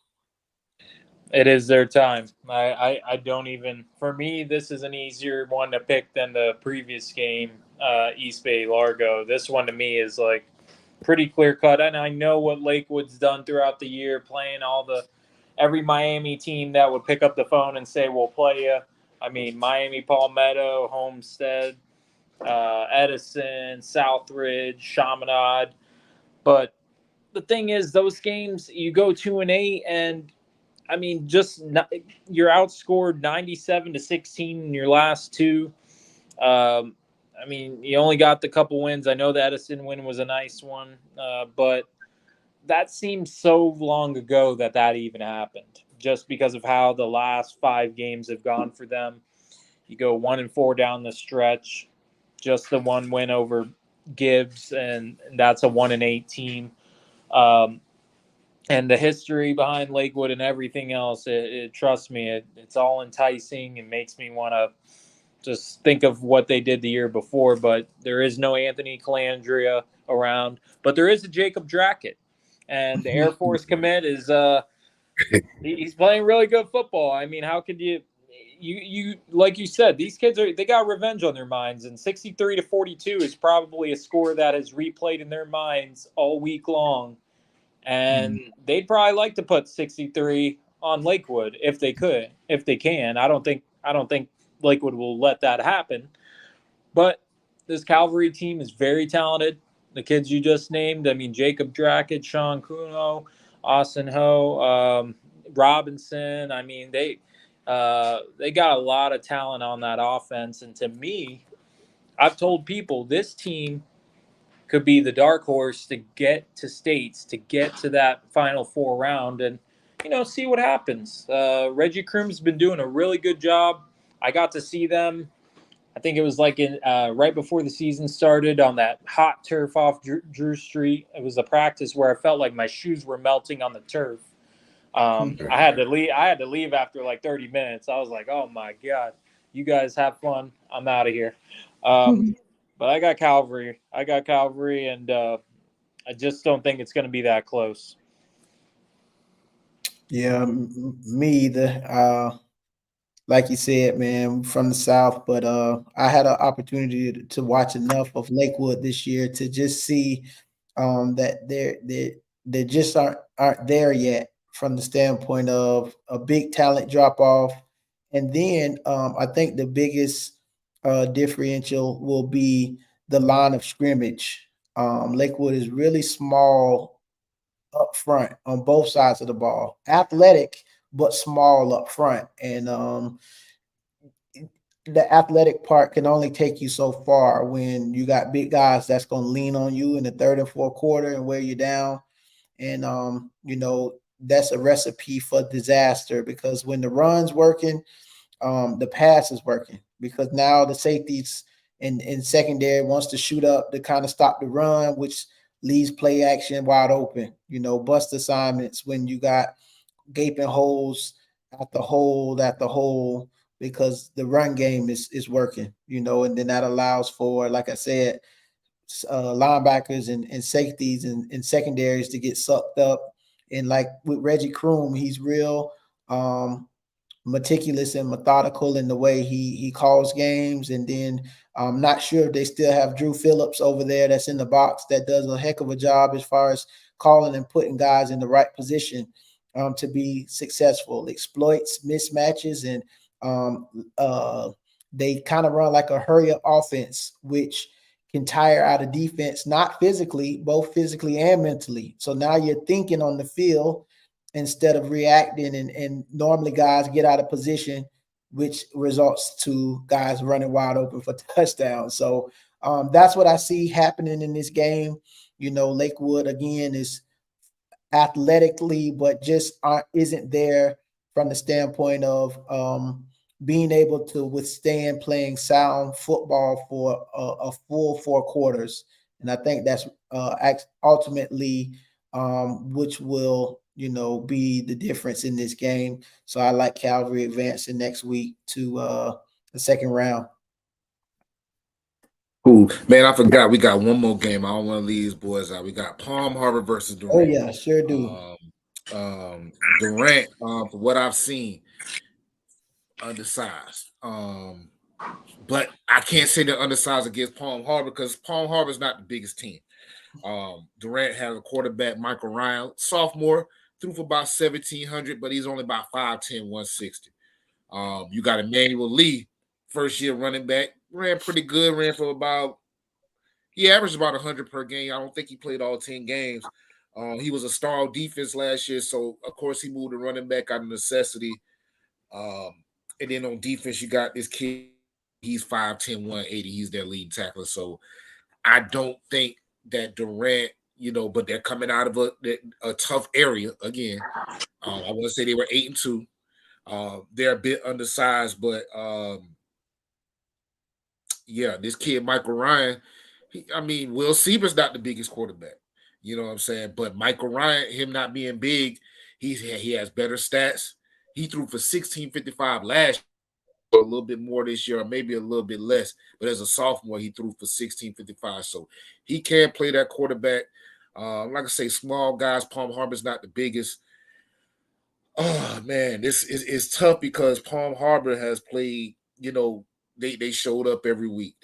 It is their time. I don't even. For me, this is an easier one to pick than the previous game, East Bay Largo. This one to me is like pretty clear cut, and I know what Lakewood's done throughout the year, playing every Miami team that would pick up the phone and say we'll play you. I mean, Miami Palmetto, Homestead, Edison, Southridge, Chaminade. But the thing is, those games, you go 2-8, and I mean, you're outscored 97-16 in your last two. I mean, you only got the couple wins. I know the Edison win was a nice one, but that seems so long ago that even happened, just because of how the last 5 games have gone for them. You go 1-4 down the stretch, just the one win over Gibbs, and that's a 1-8 team. And the history behind Lakewood and everything else, trust me, it's all enticing and makes me want to just think of what they did the year before. But there is no Anthony Calandria around, but there is a Jacob Drackett, and the Air Force commit is he's playing really good football. I mean, how could you like you said, these kids they got revenge on their minds, and 63-42 is probably a score that has replayed in their minds all week long. And they'd probably like to put 63 on Lakewood if they can. I don't think Lakewood will let that happen. But this Calvary team is very talented. The kids you just named, I mean, Jacob Drackett, Sean Kuno, Austin Ho, Robinson. I mean, they got a lot of talent on that offense. And to me, I've told people this team could be the dark horse to get to states, to get to that Final Four round, and see what happens. Reggie Kroom's been doing a really good job. I got to see them I think it was like in right before the season started on that hot turf off Drew Street. It was a practice where I felt like my shoes were melting on the turf. I had to leave. I had to leave after like 30 minutes. I was like, "Oh my god, you guys have fun. I'm out of here." But I got Calvary. And I just don't think it's going to be that close. Yeah, me either. Like you said, man, from the South, but I had an opportunity to watch enough of Lakewood this year to just see that they just aren't there yet from the standpoint of a big talent drop off, and then I think the biggest differential will be the line of scrimmage. Lakewood is really small up front on both sides of the ball, athletic but small up front, and the athletic part can only take you so far when you got big guys that's going to lean on you in the third and fourth quarter and wear you down. And that's a recipe for disaster because when the run's working, the pass is working because now the safeties in secondary wants to shoot up to kind of stop the run, which leaves play action wide open. Bust assignments when you got gaping holes after hole because the run game is working, and then that allows for, like I said, linebackers and safeties and secondaries to get sucked up. And like with Reggie Kroom, he's real meticulous and methodical in the way he calls games. And then I'm not sure if they still have Drew Phillips over there that's in the box that does a heck of a job as far as calling and putting guys in the right position to be successful, exploits mismatches, and they kind of run like a hurry up offense, which can tire out a defense, not physically, both physically and mentally. So now you're thinking on the field instead of reacting, and normally guys get out of position, which results to guys running wide open for touchdowns. So that's what I see happening in this game. Lakewood again is athletically, but just isn't there from the standpoint of being able to withstand playing sound football for a full 4 quarters. And I think that's ultimately which will be the difference in this game. So I like Calvary advancing next week to the second round. Cool, man. I forgot we got one more game. I don't want to leave these boys out. We got Palm Harbor versus Durant. Oh yeah, sure do. Durant, from what I've seen, undersized. But I can't say they're undersized against Palm Harbor because Palm Harbor is not the biggest team. Durant has a quarterback, Michael Ryan, sophomore, threw for about 1,700, but he's only about 5'10", 160. You got Emmanuel Lee, first year running back, ran pretty good, he averaged about 100 per game. I don't think he played all 10 games. He was a star on defense last year, so of course he moved to running back out of necessity. And then on defense, you got this kid, he's 5'10", 180. He's their lead tackler. So I don't think that Durant, but they're coming out of a tough area again. I want to say they were 8-2. They're a bit undersized, but this kid Michael Ryan, Will Seaver's not the biggest quarterback, you know what I'm saying? But Michael Ryan, him not being big, he has better stats. He threw for 1,655 last year, a little bit more this year, or maybe a little bit less. But as a sophomore, he threw for 1,655, so he can play that quarterback. Like I say, small guys. Palm Harbor's not the biggest. Oh man, this is tough because Palm Harbor has played. They showed up every week.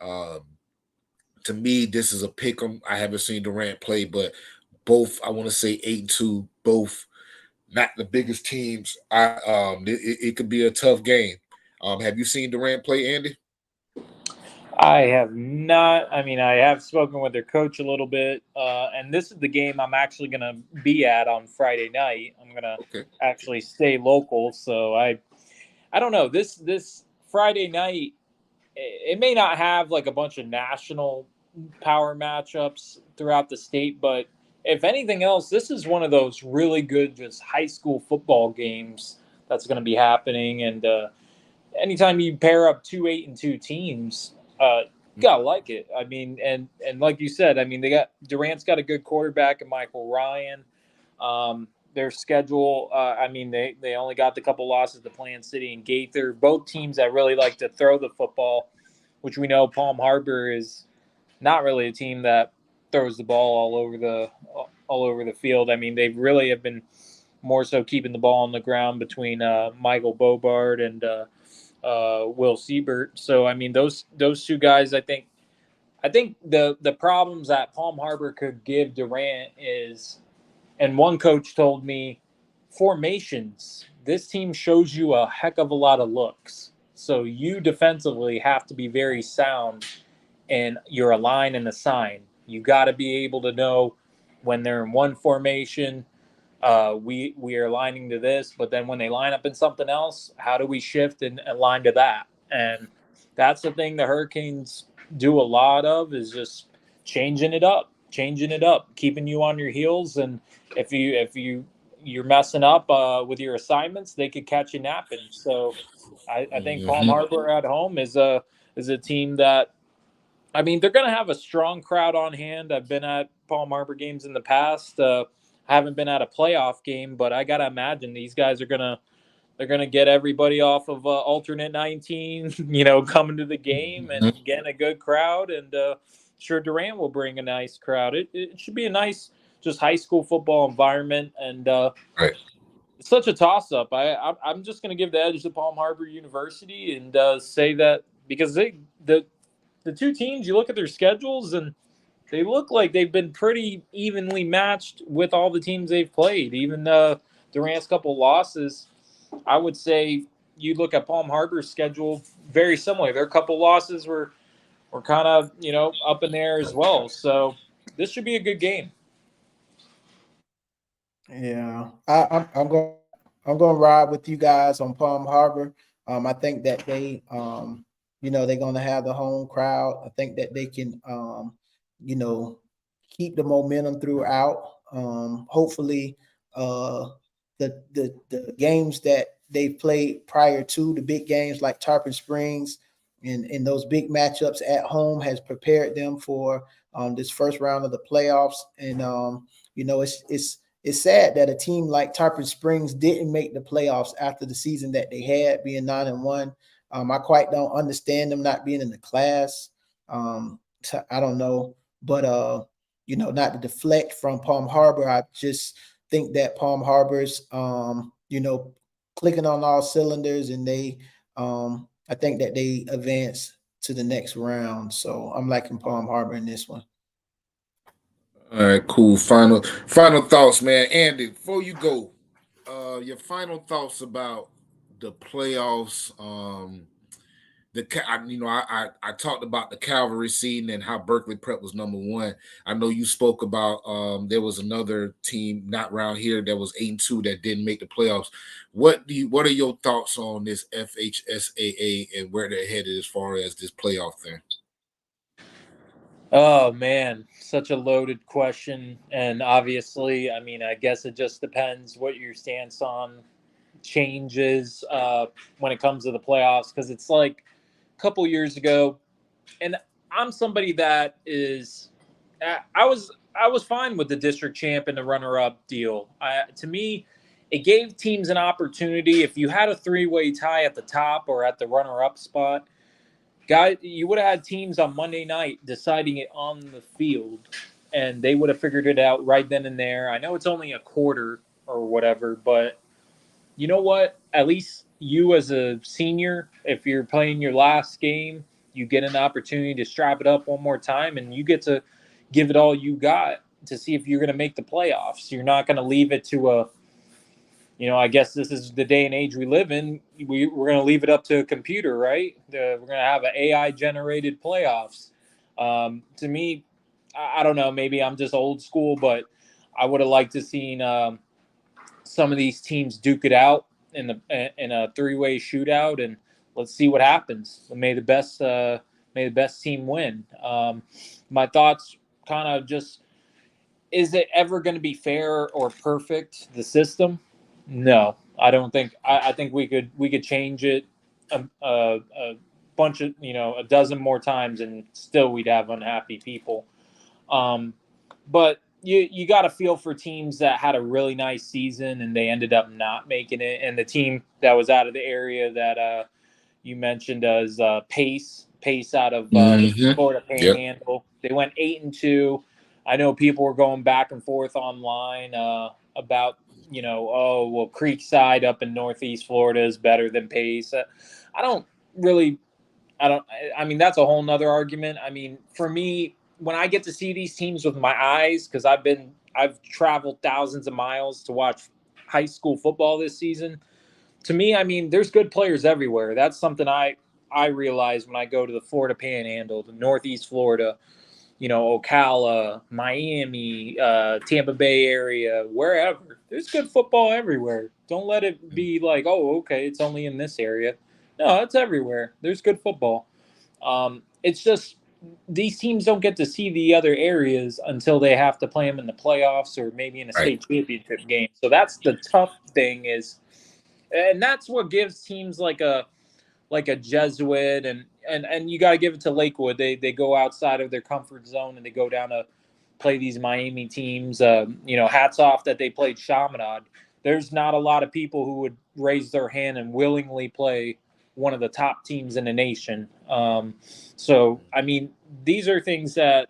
To me, this is a pick 'em. I haven't seen Durant play, but both, I want to say 8-2, both not the biggest teams. It could be a tough game. Have you seen Durant play, Andy? I have not. I have spoken with their coach a little bit, and this is the game I'm actually going to be at on Friday night. I'm going to actually stay local, so I don't know. This Friday night, it may not have like a bunch of national power matchups throughout the state, but if anything else, this is one of those really good just high school football games that's going to be happening. And anytime you pair up 2-8-2 teams, you gotta like it. I mean, and like you said, I mean, Durant's got a good quarterback and Michael Ryan. Their schedule, I mean, they only got the couple losses to Plant City and Gaither, both teams that really like to throw the football, which we know Palm Harbor is not really a team that throws the ball all over the field. I mean, they really have been more so keeping the ball on the ground between Michael Bobard and Will Siebert. So I mean, those two guys, I think the problems that Palm Harbor could give Durant is, and one coach told me, formations. This team shows you a heck of a lot of looks. So you defensively have to be very sound in your align and assign. You got to be able to know when they're in one formation, we are aligning to this, but then when they line up in something else, how do we shift and align to that? And that's the thing the Hurricanes do a lot of, is just changing it up, keeping you on your heels. And if you're messing up with your assignments, they could catch you napping. So I think Palm Harbor at home is a team that, I mean, they're going to have a strong crowd on hand. I've been at Palm Harbor games in the past. Haven't been at a playoff game, but I gotta imagine these guys are gonna get everybody off of alternate 19, coming to the game and getting a good crowd. And sure, Durant will bring a nice crowd. It should be a nice, just high school football environment. And Right. It's such a toss up. I'm just gonna give the edge to Palm Harbor University and say that because the two teams, you look at their schedules and they look like they've been pretty evenly matched with all the teams they've played. Even Durant's couple losses, I would say you look at Palm Harbor's schedule, very similar. Their couple losses were kind of, up in there as well. So this should be a good game. Yeah, I'm going to ride with you guys on Palm Harbor. I think that they're going to have the home crowd. I think that they can keep the momentum throughout. Hopefully, the games that they've played prior to the big games like Tarpon Springs and those big matchups at home has prepared them for this first round of the playoffs. And it's sad that a team like Tarpon Springs didn't make the playoffs after the season that they had, being 9-1. I quite don't understand them not being in the class. I don't know, but not to deflect from Palm Harbor, I just think that Palm Harbor's clicking on all cylinders, and I think that they advance to the next round. So I'm liking Palm Harbor in this one. All right, cool. Final thoughts, man. Andy, before you go, your final thoughts about the playoffs. I talked about the Calvary seeding and how Berkeley Prep was number one. I know you spoke about there was another team not around here that was 8-2 that didn't make the playoffs. What are your thoughts on this FHSAA and where they're headed as far as this playoff thing? Oh man, such a loaded question. And obviously, I mean, I guess it just depends what your stance on changes when it comes to the playoffs, because it's like a couple years ago, and I'm somebody that is I was fine with the district champ and the runner-up deal. To me, it gave teams an opportunity. If you had a three-way tie at the top or at the runner-up spot, guys, you would have had teams on Monday night deciding it on the field, and they would have figured it out right then and there. I know it's only a quarter or whatever, but you know what? At least you as a senior, if you're playing your last game, you get an opportunity to strap it up one more time, and you get to give it all you got to see if you're going to make the playoffs. You're not going to leave it to I guess this is the day and age we live in. We're going to leave it up to a computer, right? We're going to have an AI-generated playoffs. To me, I don't know. Maybe I'm just old school, but I would have liked to seen some of these teams duke it out in a three-way shootout, and let's see what happens. May the best team win. My thoughts kind of just, is it ever going to be fair or perfect, the system? No, I don't think. I think we could change it a bunch of, a dozen more times, and still we'd have unhappy people. But you got to feel for teams that had a really nice season and they ended up not making it. And the team that was out of the area that you mentioned as Pace out of Mhm. Florida Yep. Panhandle. They went 8-2. I know people were going back and forth online about, oh, well, Creekside up in Northeast Florida is better than Pace. I don't really, I mean, that's a whole nother argument. I mean, for me, when I get to see these teams with my eyes, because I've traveled thousands of miles to watch high school football this season. To me, I mean, there's good players everywhere. That's something I realize when I go to the Florida Panhandle, the Northeast Florida, Ocala, Miami, Tampa Bay area, wherever. There's good football everywhere. Don't let it be like, oh, okay, it's only in this area. No, it's everywhere. There's good football. It's just these teams don't get to see the other areas until they have to play them in the playoffs or maybe in a Right. state championship game. So that's the tough thing and that's what gives teams like a Jesuit and you got to give it to Lakewood. They go outside of their comfort zone and they go down to play these Miami teams. Hats off that they played Chaminade. There's not a lot of people who would raise their hand and willingly play one of the top teams in the nation. So I mean, these are things that,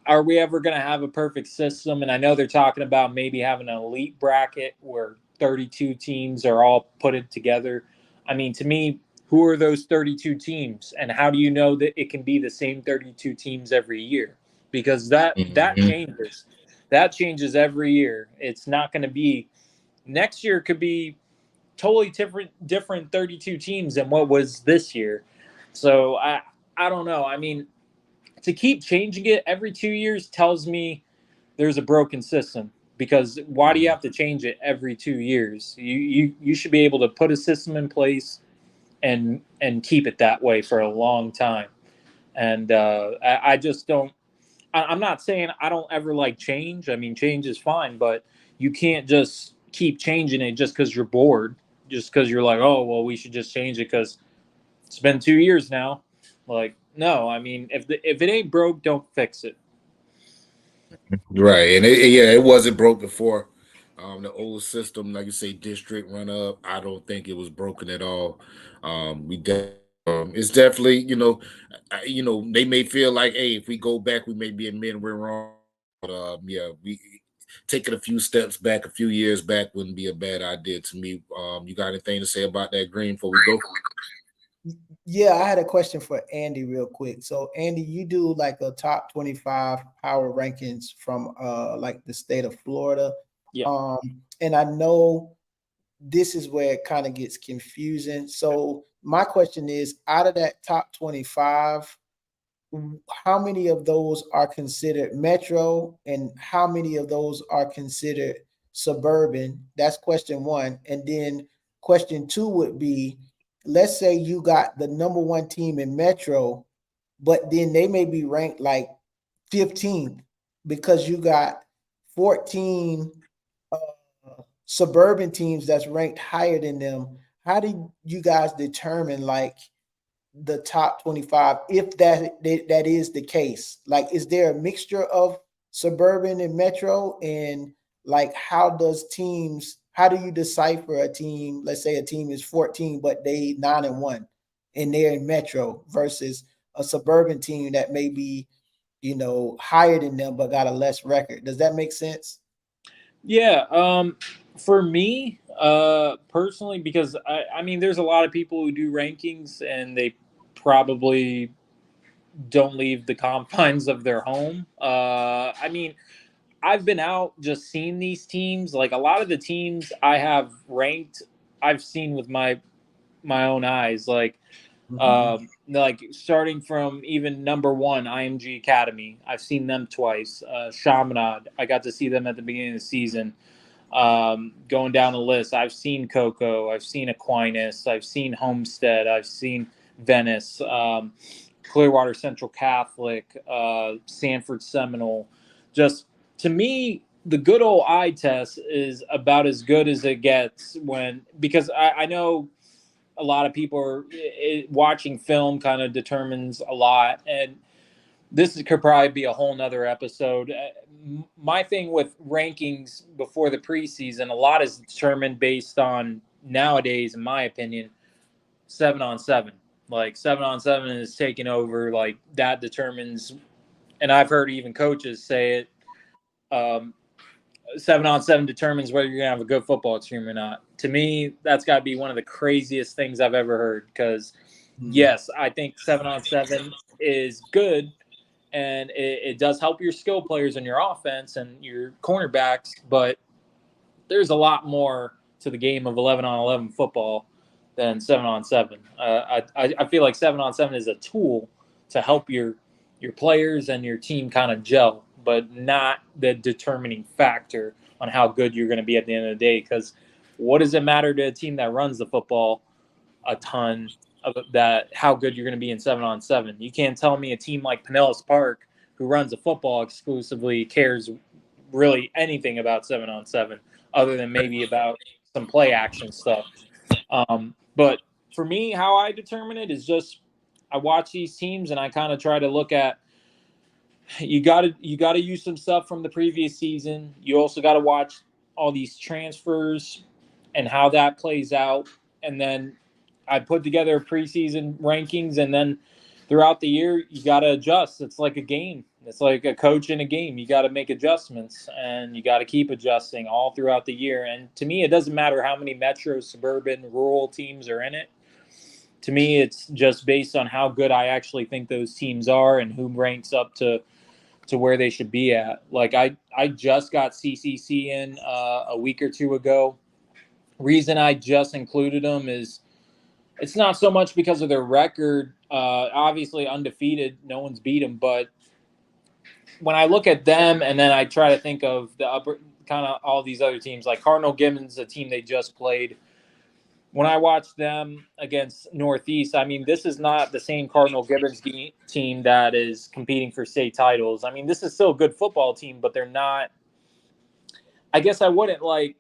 are we ever going to have a perfect system? And I know they're talking about maybe having an elite bracket where 32 teams are all put it together. I mean, to me, who are those 32 teams, and how do you know that it can be the same 32 teams every year? Because that Mhm. changes. That changes every year. It's not going to be next year. Could be totally different 32 teams than what was this year. So I don't know. I mean, to keep changing it every 2 years tells me there's a broken system, because why do you have to change it every 2 years? You should be able to put a system in place and keep it that way for a long time. And I just don't. I'm not saying I don't ever like change. I mean, change is fine, but you can't just keep changing it just because you're bored, just because you're like, oh well, we should just change it because it's been 2 years now. Like, no, I mean, if it ain't broke, don't fix it. Right, and it wasn't broke before. The old system, like you say, district run up. I don't think it was broken at all. It's definitely, they may feel like, hey, if we go back, we may be admitting we're wrong. But yeah, we taking a few steps back, a few years back, wouldn't be a bad idea to me. You got anything to say about that, Green, before we go? Yeah, I had a question for Andy real quick. So Andy, you do like a top 25 power rankings from like the state of Florida. Yeah. And I know this is where it kind of gets confusing. So my question is, out of that top 25, how many of those are considered metro and how many of those are considered suburban? That's question one. And then question two would be, let's say you got the number one team in metro, but then they may be ranked like 15th because you got 14 uh, suburban teams that's ranked higher than them. How do you guys determine like the top 25 if that is the case? Like, is there a mixture of suburban and metro? And like, how do you decipher a team? Let's say a team is 14 but they 9-1 and they're in metro versus a suburban team that may be higher than them but got a less record. Does that make sense? Yeah. For me, personally, because I mean, there's a lot of people who do rankings and they probably don't leave the confines of their home. I mean, I've been out just seeing these teams. Like a lot of the teams I have ranked, I've seen with my own eyes. Like starting from even number one, IMG Academy. I've seen them twice. Chaminade, I got to see them at the beginning of the season. Going down the list, I've seen Cocoa, I've seen Aquinas, I've seen Homestead, I've seen Venice, Clearwater Central Catholic, Sanford Seminole. Just to me, the good old eye test is about as good as it gets because I know a lot of people are watching film kind of determines a lot. And this could probably be a whole nother episode. My thing with rankings before the preseason, a lot is determined based on nowadays, in my opinion, 7-on-7. Like 7-on-7 is taking over. Like that determines, and I've heard even coaches say it. 7-on-7 determines whether you're gonna have a good football team or not. To me, that's got to be one of the craziest things I've ever heard. Because yes, I think 7-on-7 is good, and it does help your skill players in your offense and your cornerbacks. But there's a lot more to the game of 11-on-11 football than 7-on-7. I feel like 7-on-7 is a tool to help your players and your team kind of gel, but not the determining factor on how good you're going to be at the end of the day. Because what does it matter to a team that runs the football a ton of that, how good you're going to be in 7-on-7? You can't tell me a team like Pinellas Park, who runs the football exclusively, cares really anything about 7-on-7 other than maybe about some play action stuff. But for me, how I determine it is just I watch these teams and I kind of try to look at, you got to use some stuff from the previous season. You also got to watch all these transfers and how that plays out. And then I put together preseason rankings, and then throughout the year, you got to adjust. It's like a game. It's like a coach in a game. You got to make adjustments, and you got to keep adjusting all throughout the year. And to me, it doesn't matter how many metro, suburban, rural teams are in it. To me, it's just based on how good I actually think those teams are and who ranks up to where they should be at. Like I just got CCC in a week or two ago. Reason I just included them is it's not so much because of their record. Obviously undefeated, no one's beat them. But when I look at them and then I try to think of the upper kind of all these other teams, like Cardinal Gibbons, a team they just played. When I watch them against Northeast, I mean, this is not the same Cardinal Gibbons team that is competing for state titles. I mean, this is still a good football team, but they're not. I guess I wouldn't like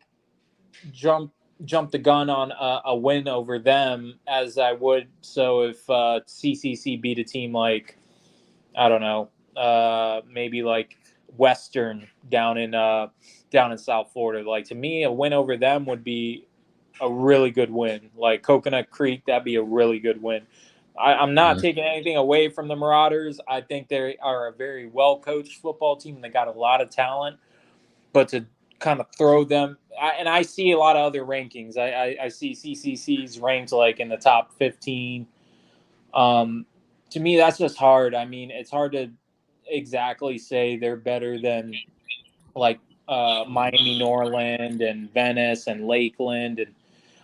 jump the gun on a win over them as I would. So if CCC beat a team like, I don't know, maybe like Western down in South Florida, like to me, a win over them would be a really good win. Like Coconut Creek, that'd be a really good win. I'm not taking anything away from the Marauders. I think they are a very well-coached football team. They got a lot of talent, but to kind of throw them, and I see a lot of other rankings. I see CCC's ranked like in the top 15. To me, that's just hard. I mean, it's hard to exactly say they're better than like Miami Norland and Venice and Lakeland. And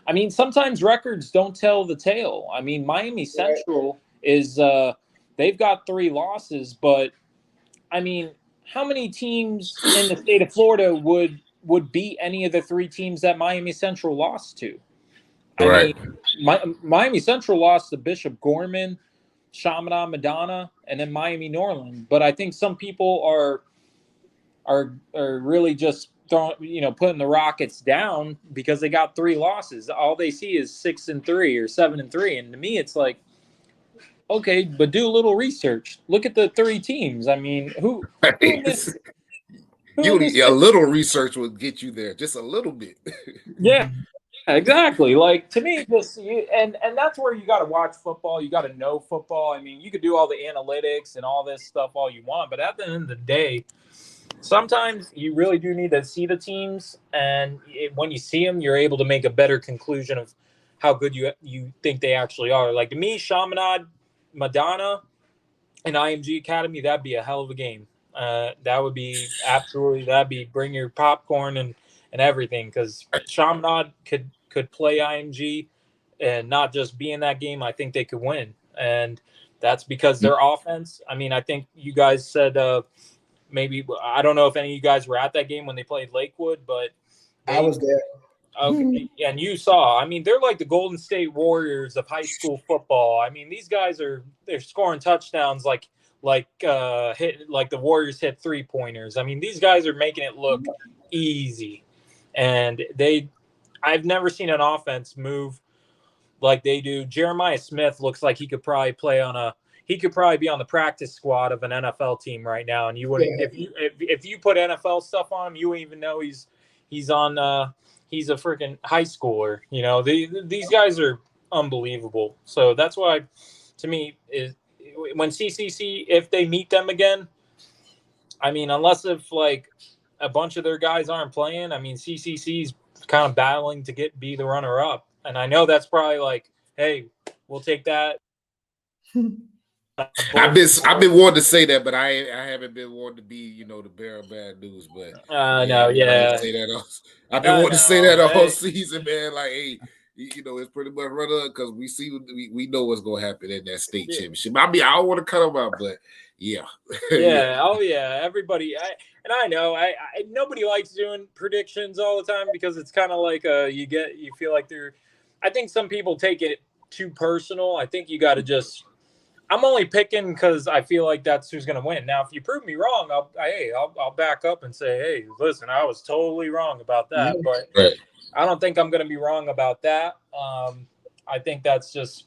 I mean, sometimes records don't tell the tale. I mean, Miami Central is they've got 3 losses, but I mean, how many teams in the state of Florida would beat any of the 3 teams that Miami Central lost to? I mean, Miami Central lost to Bishop Gorman, Chaminade Madonna, and then Miami Norland. But I think some people are really just putting the Rockets down because they got 3 losses. All they see is 6-3 or 7-3, and to me, it's like, okay, but do a little research. Look at the 3 teams. I mean, who a little research will get you there, just a little bit. Yeah, exactly. Like to me, and that's where you got to watch football. You got to know football. I mean, you could do all the analytics and all this stuff all you want, but at the end of the day, sometimes you really do need to see the teams, and when you see them, you're able to make a better conclusion of how good you think they actually are. Like to me, Chaminade, Madonna, and IMG Academy, that'd be a hell of a game. That would be that'd be bring your popcorn and everything, because Chaminade could play IMG and not just be in that game. I think they could win, and that's because their offense. I mean, I think you guys said maybe, I don't know if any of you guys were at that game when they played Lakewood, but I was there. Okay, and you saw. I mean, they're like the Golden State Warriors of high school football. I mean, these guys they're scoring touchdowns like the Warriors hit 3-pointers. I mean, these guys are making it look easy, and I've never seen an offense move like they do. Jeremiah Smith looks like he could probably be on the practice squad of an NFL team right now, and you wouldn't if you put NFL stuff on him, you wouldn't even know he's on he's a freaking high schooler. You know, these guys are unbelievable. So that's why, to me, is when CCC, if they meet them again, I mean, unless if like a bunch of their guys aren't playing, I mean, CCC's kind of battling to be the runner up, and I know that's probably like, hey, we'll take that. I've been wanting to say that, but I haven't been wanting to be, the bearer of bad news. But no, yeah, I've been wanting to say that all season, man. Like, hey, it's pretty much run up because we know what's gonna happen in that state championship. I mean, I don't want to cut them out, but yeah, oh yeah, everybody. I know nobody likes doing predictions all the time because it's kind of like you feel like I think some people take it too personal. I think you got to just. I'm only picking because I feel like that's who's going to win. Now, if you prove me wrong, I'll back up and say, hey, listen, I was totally wrong about that. But I don't think I'm going to be wrong about that. I think that's just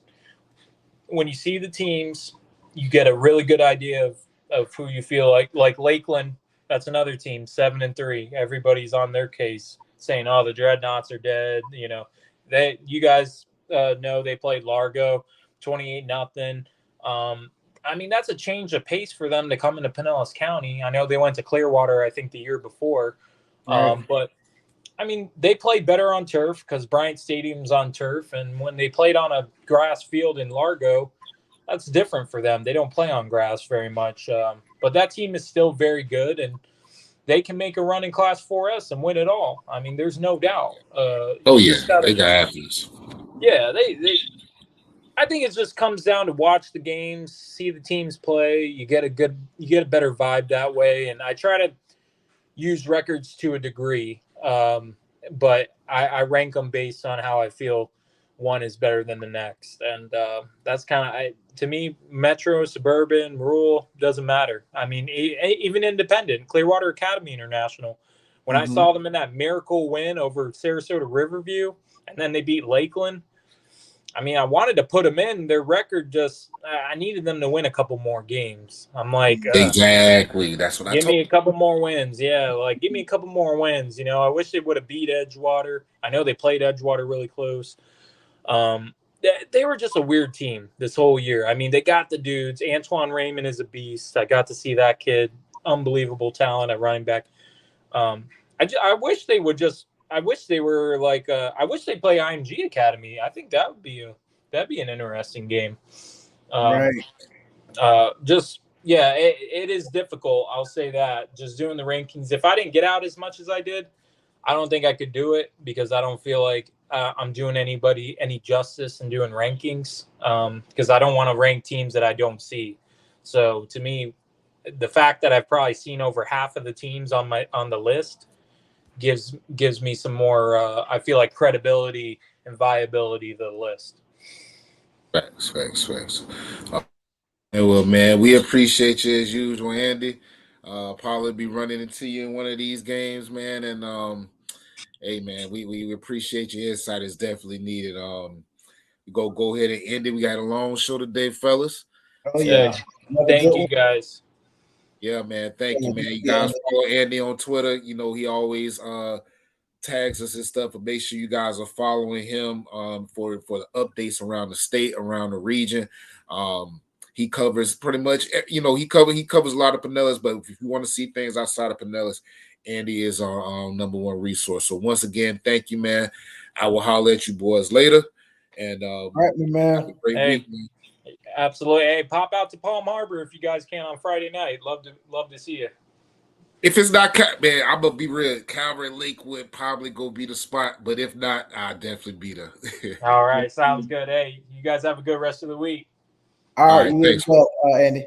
when you see the teams, you get a really good idea of who you feel like Lakeland. That's another team, 7-3. Everybody's on their case saying, oh, the Dreadnoughts are dead. You guys know they played Largo 28-0. I mean, that's a change of pace for them to come into Pinellas County. I know they went to Clearwater, I think, the year before. But, I mean, they played better on turf because Bryant Stadium's on turf. And when they played on a grass field in Largo, that's different for them. They don't play on grass very much. But that team is still very good, and they can make a run in Class 4S and win it all. I mean, there's no doubt. They got athletes. Yeah, I think it just comes down to watch the games, see the teams play. You get a better vibe that way. And I try to use records to a degree, but I rank them based on how I feel one is better than the next. And that's kind of, to me, metro, suburban, rural, doesn't matter. I mean, even independent, Clearwater Academy International, when I saw them in that miracle win over Sarasota Riverview, and then they beat Lakeland, I mean, I wanted to put them in. Their record I needed them to win a couple more games. I'm like, exactly. That's what I told me a couple more wins. Yeah, like give me a couple more wins. I wish they would have beat Edgewater. I know they played Edgewater really close. They were just a weird team this whole year. I mean, they got the dudes. Antoine Raymond is a beast. I got to see that kid. Unbelievable talent at running back. I wish they would just. I wish they were like. I wish they play IMG Academy. I think that'd be an interesting game. Right. It is difficult. I'll say that. Just doing the rankings. If I didn't get out as much as I did, I don't think I could do it because I don't feel like I'm doing anybody any justice in doing rankings. Because I don't want to rank teams that I don't see. So to me, the fact that I've probably seen over half of the teams on the list gives me some more I feel like credibility and viability to the list. Facts. Well, man, we appreciate you as usual, Andy. Probably be running into you in one of these games, man. And hey, man, we appreciate your insight. It's definitely needed. We go ahead and end it. We got a long show today, fellas. Oh yeah. Thank you, guys. Yeah, man. Thank you, man. You guys follow Andy on Twitter. He always tags us and stuff, but make sure you guys are following him for the updates around the state, around the region. He covers pretty much, he covers a lot of Pinellas, but if you want to see things outside of Pinellas, Andy is our number one resource. So once again, thank you, man. I will holler at you boys later. And all right, man. Have a great week, man. Absolutely. Hey, pop out to Palm Harbor if you guys can on Friday night. Love to see you. If it's not, man, I'm gonna be real. Calvary Lakewood probably go be the spot, but if not, I'll definitely be there. All right, sounds good. Hey, you guys have a good rest of the week. All right, thanks. Andy.